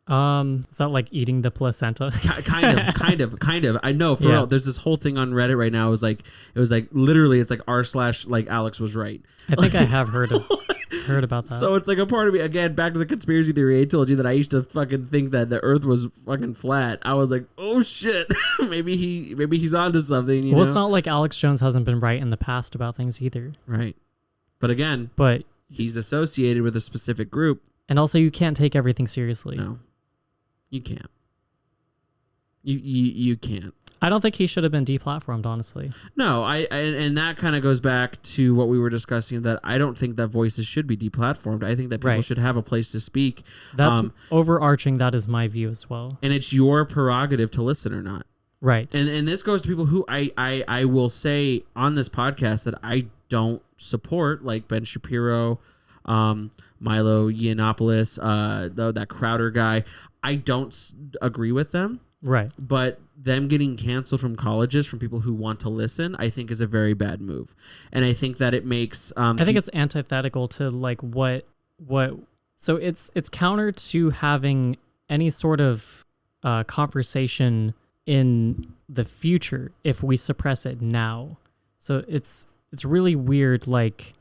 Is that like eating the placenta? kind of. I know for Yeah. real. There's this whole thing on Reddit right now. It was like literally, it's like r/ like Alex was right. I think I have heard about that. So it's like a part of me, again, back to the conspiracy theory. I told you that I used to fucking think that the earth was fucking flat. I was like, oh shit, maybe he's onto something. You know? It's not like Alex Jones hasn't been right in the past about things either. Right. But again, But he's associated with a specific group. and also you can't take everything seriously. No, you can't. You can't. I don't think he should have been deplatformed, honestly. No, and that kind of goes back to what we were discussing, that I don't think that voices should be deplatformed. I think that people Right. should have a place to speak. That's overarching. That is my view as well. And it's your prerogative to listen or not. Right. And this goes to people who I will say on this podcast that I don't support, like Ben Shapiro, Milo Yiannopoulos, that Crowder guy. I don't agree with them. Right. But them getting canceled from colleges from people who want to listen, I think is a very bad move. And I think that it makes... I think it's antithetical to like what so it's counter to having any sort of conversation in the future if we suppress it now. So it's really weird. Like,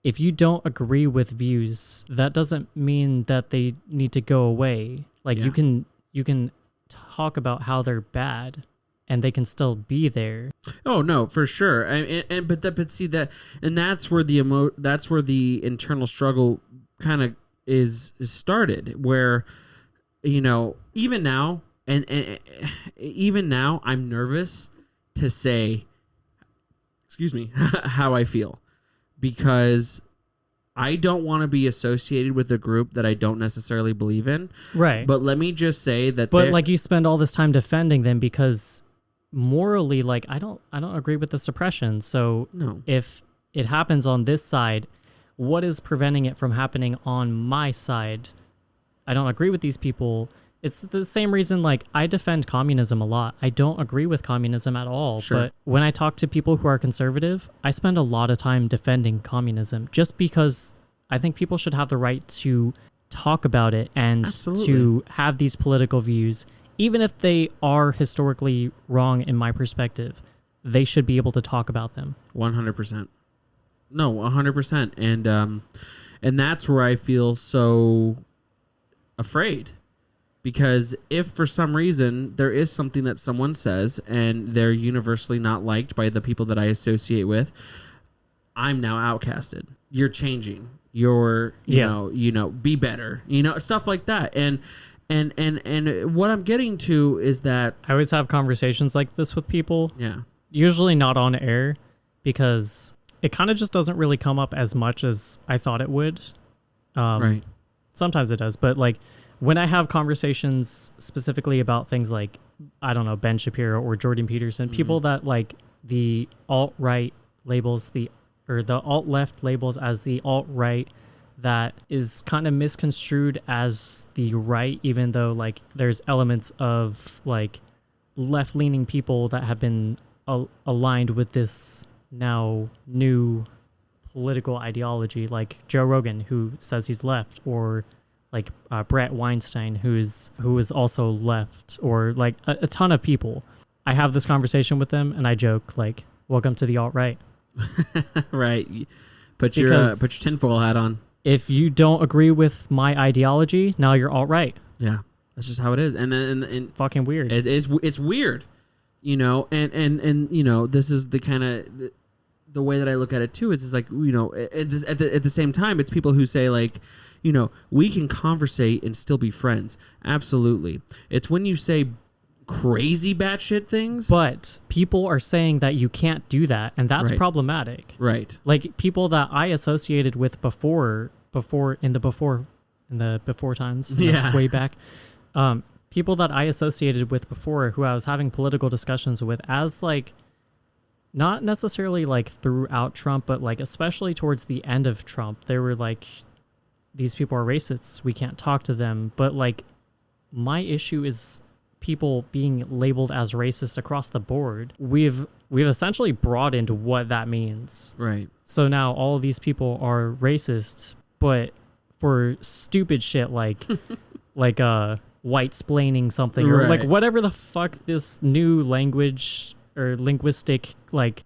if you don't agree with views, that doesn't mean that they need to go away. Like, you can talk about how they're bad and they can still be there. Oh no, for sure. But see that, and that's where the internal struggle kind of is started, where, you know, even now even now I'm nervous to say, excuse me, how I feel, because I don't want to be associated with a group that I don't necessarily believe in. Right. But let me just say that. But like, you spend all this time defending them because morally, like, I don't agree with the suppression. So no. If it happens on this side, what is preventing it from happening on my side? I don't agree with these people. It's the same reason, like, I defend communism a lot. I don't agree with communism at all. Sure. But when I talk to people who are conservative, I spend a lot of time defending communism just because I think people should have the right to talk about it and Absolutely. to have these political views. Even if they are historically wrong in my perspective, they should be able to talk about them. 100%. No, 100%. And that's where I feel so afraid. Because if for some reason there is something that someone says and they're universally not liked by the people that I associate with, I'm now outcasted. You're changing. You're, you know, be better. You know, stuff like that. And what I'm getting to is that I always have conversations like this with people. Yeah. Usually not on air, because it kind of just doesn't really come up as much as I thought it would. Right. Sometimes it does, but like, when I have conversations specifically about things like, I don't know, Ben Shapiro or Jordan Peterson, people that like the alt-right labels, or the alt-left labels as the alt-right, that is kind of misconstrued as the right, even though like there's elements of like left-leaning people that have been aligned with this now new political ideology, like Joe Rogan, who says he's left, or like Brett Weinstein, who is also left, or like a ton of people. I have this conversation with them and I joke like, welcome to the alt-right. Right. Put your tinfoil hat on. If you don't agree with my ideology, now you're alt-right. Yeah. That's just how it is. And It's fucking weird. It's weird, you know, and you know, this is the kind of the way that I look at it too, is like, you know, at the same time, it's people who say like, you know, we can conversate and still be friends. Absolutely. It's when you say crazy batshit things. But people are saying that you can't do that, and that's Right. problematic. Right. Like people that I associated with before times, Yeah. way back. People that I associated with before, who I was having political discussions with, as like, not necessarily like throughout Trump, but like especially towards the end of Trump, they were like, these people are racists, we can't talk to them. But like, my issue is people being labeled as racist across the board. We've essentially broadened what that means. Right. So now all of these people are racist, but for stupid shit like like white-splaining something or like Right. whatever the fuck this new language or linguistic like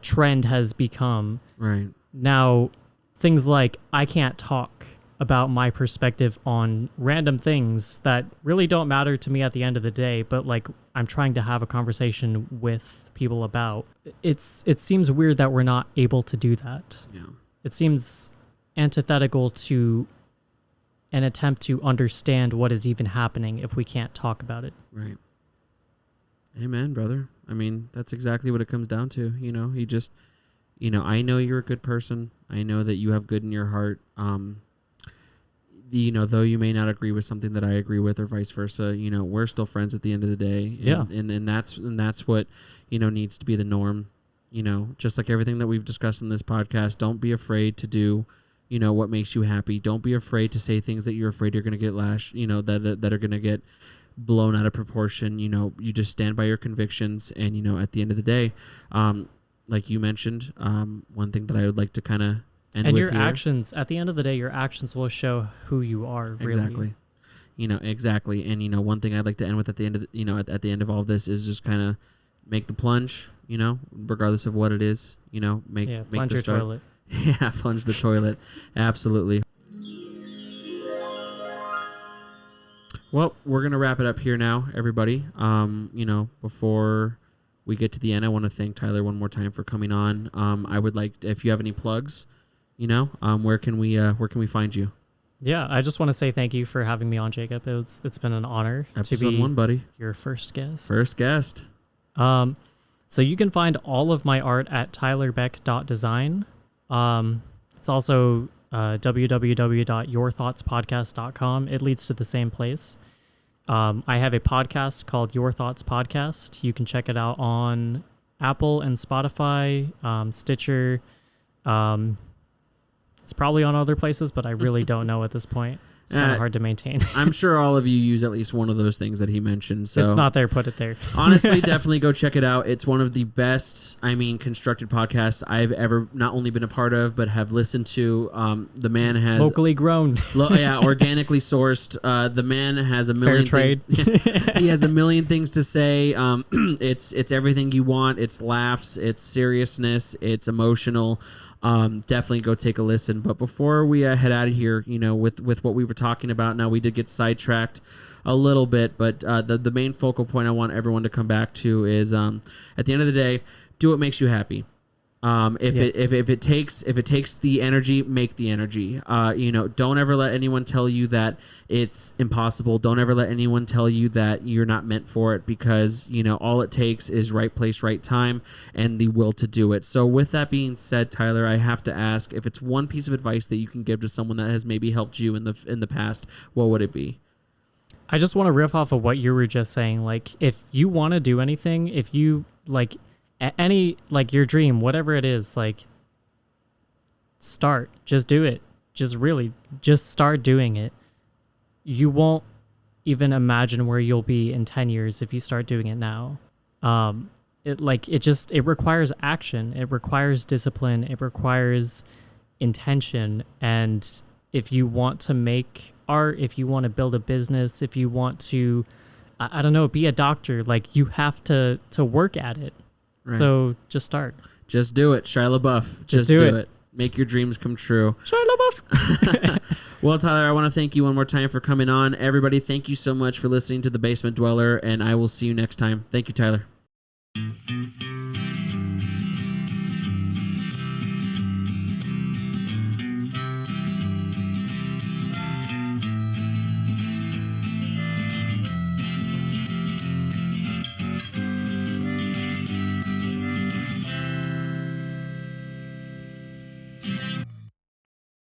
trend has become. Right. Now, things like I can't talk about my perspective on random things that really don't matter to me at the end of the day, but like I'm trying to have a conversation with people about. It seems weird that we're not able to do that. Yeah. It seems antithetical to an attempt to understand what is even happening if we can't talk about it. Right. Amen, brother. I mean, that's exactly what it comes down to. You know, you just, you know, I know you're a good person. I know that you have good in your heart. You know, though you may not agree with something that I agree with or vice versa, you know, we're still friends at the end of the day. And, Yeah. And that's what, you know, needs to be the norm. You know, just like everything that we've discussed in this podcast, don't be afraid to do, you know, what makes you happy. Don't be afraid to say things that you're afraid you're going to get you know, that are going to get blown out of proportion. You know, you just stand by your convictions. And, you know, at the end of the day, like you mentioned, one thing that I would like to kind of end and with your here, actions, at the end of the day, your actions will show who you are. Really. Exactly. You know, exactly. And, you know, one thing I'd like to end with at the end of, you know, at the end of all this is just kind of make the plunge, you know, regardless of what it is, you know, make plunge the your start. toilet. Yeah, plunge the toilet. Absolutely. Well, we're going to wrap it up here now, everybody. You know, before we get to the end, I want to thank Tyler one more time for coming on. I would like, if you have any plugs, you know, where can we find you? Yeah, I just want to say thank you for having me on, Jacob. It's been an honor Episode to be 1, buddy. your first guest. First guest. So you can find all of my art at tylerbeck.design. It's also www.yourthoughtspodcast.com. It leads to the same place. I have a podcast called Your Thoughts Podcast. You can check it out on Apple and Spotify, Stitcher. It's probably on other places, but I really don't know at this point. It's kind of hard to maintain. I'm sure all of you use at least one of those things that he mentioned. So it's not there, put it there. Honestly, definitely go check it out. It's one of the best, constructed podcasts I've ever not only been a part of, but have listened to. The man has locally grown. Organically sourced. The man has a million Fair things. trade. He has a million things to say. It's everything you want. It's laughs. It's seriousness. It's emotional. Definitely go take a listen. But before we head out of here, you know, with what we were talking about, now we did get sidetracked a little bit, but the main focal point I want everyone to come back to is at the end of the day, do what makes you happy. If it takes the energy, make the energy. You know, don't ever let anyone tell you that it's impossible. Don't ever let anyone tell you that you're not meant for it, because, you know, all it takes is right place, right time, and the will to do it. So with that being said, Tyler, I have to ask, if it's one piece of advice that you can give to someone that has maybe helped you in the past, what would it be? I just want to riff off of what you were just saying. Like, if you want to do anything, if you like any, like your dream, whatever it is, like start, just do it. Just start doing it. You won't even imagine where you'll be in 10 years if you start doing it now. It requires action. It requires discipline. It requires intention. And if you want to make art, if you want to build a business, if you want to, I don't know, be a doctor, like you have to work at it. Right. So just start. Just do it. Shia LaBeouf. Just do it. Make your dreams come true. Shia LaBeouf. Well, Tyler, I want to thank you one more time for coming on. Everybody, thank you so much for listening to The Basement Dweller, and I will see you next time. Thank you, Tyler.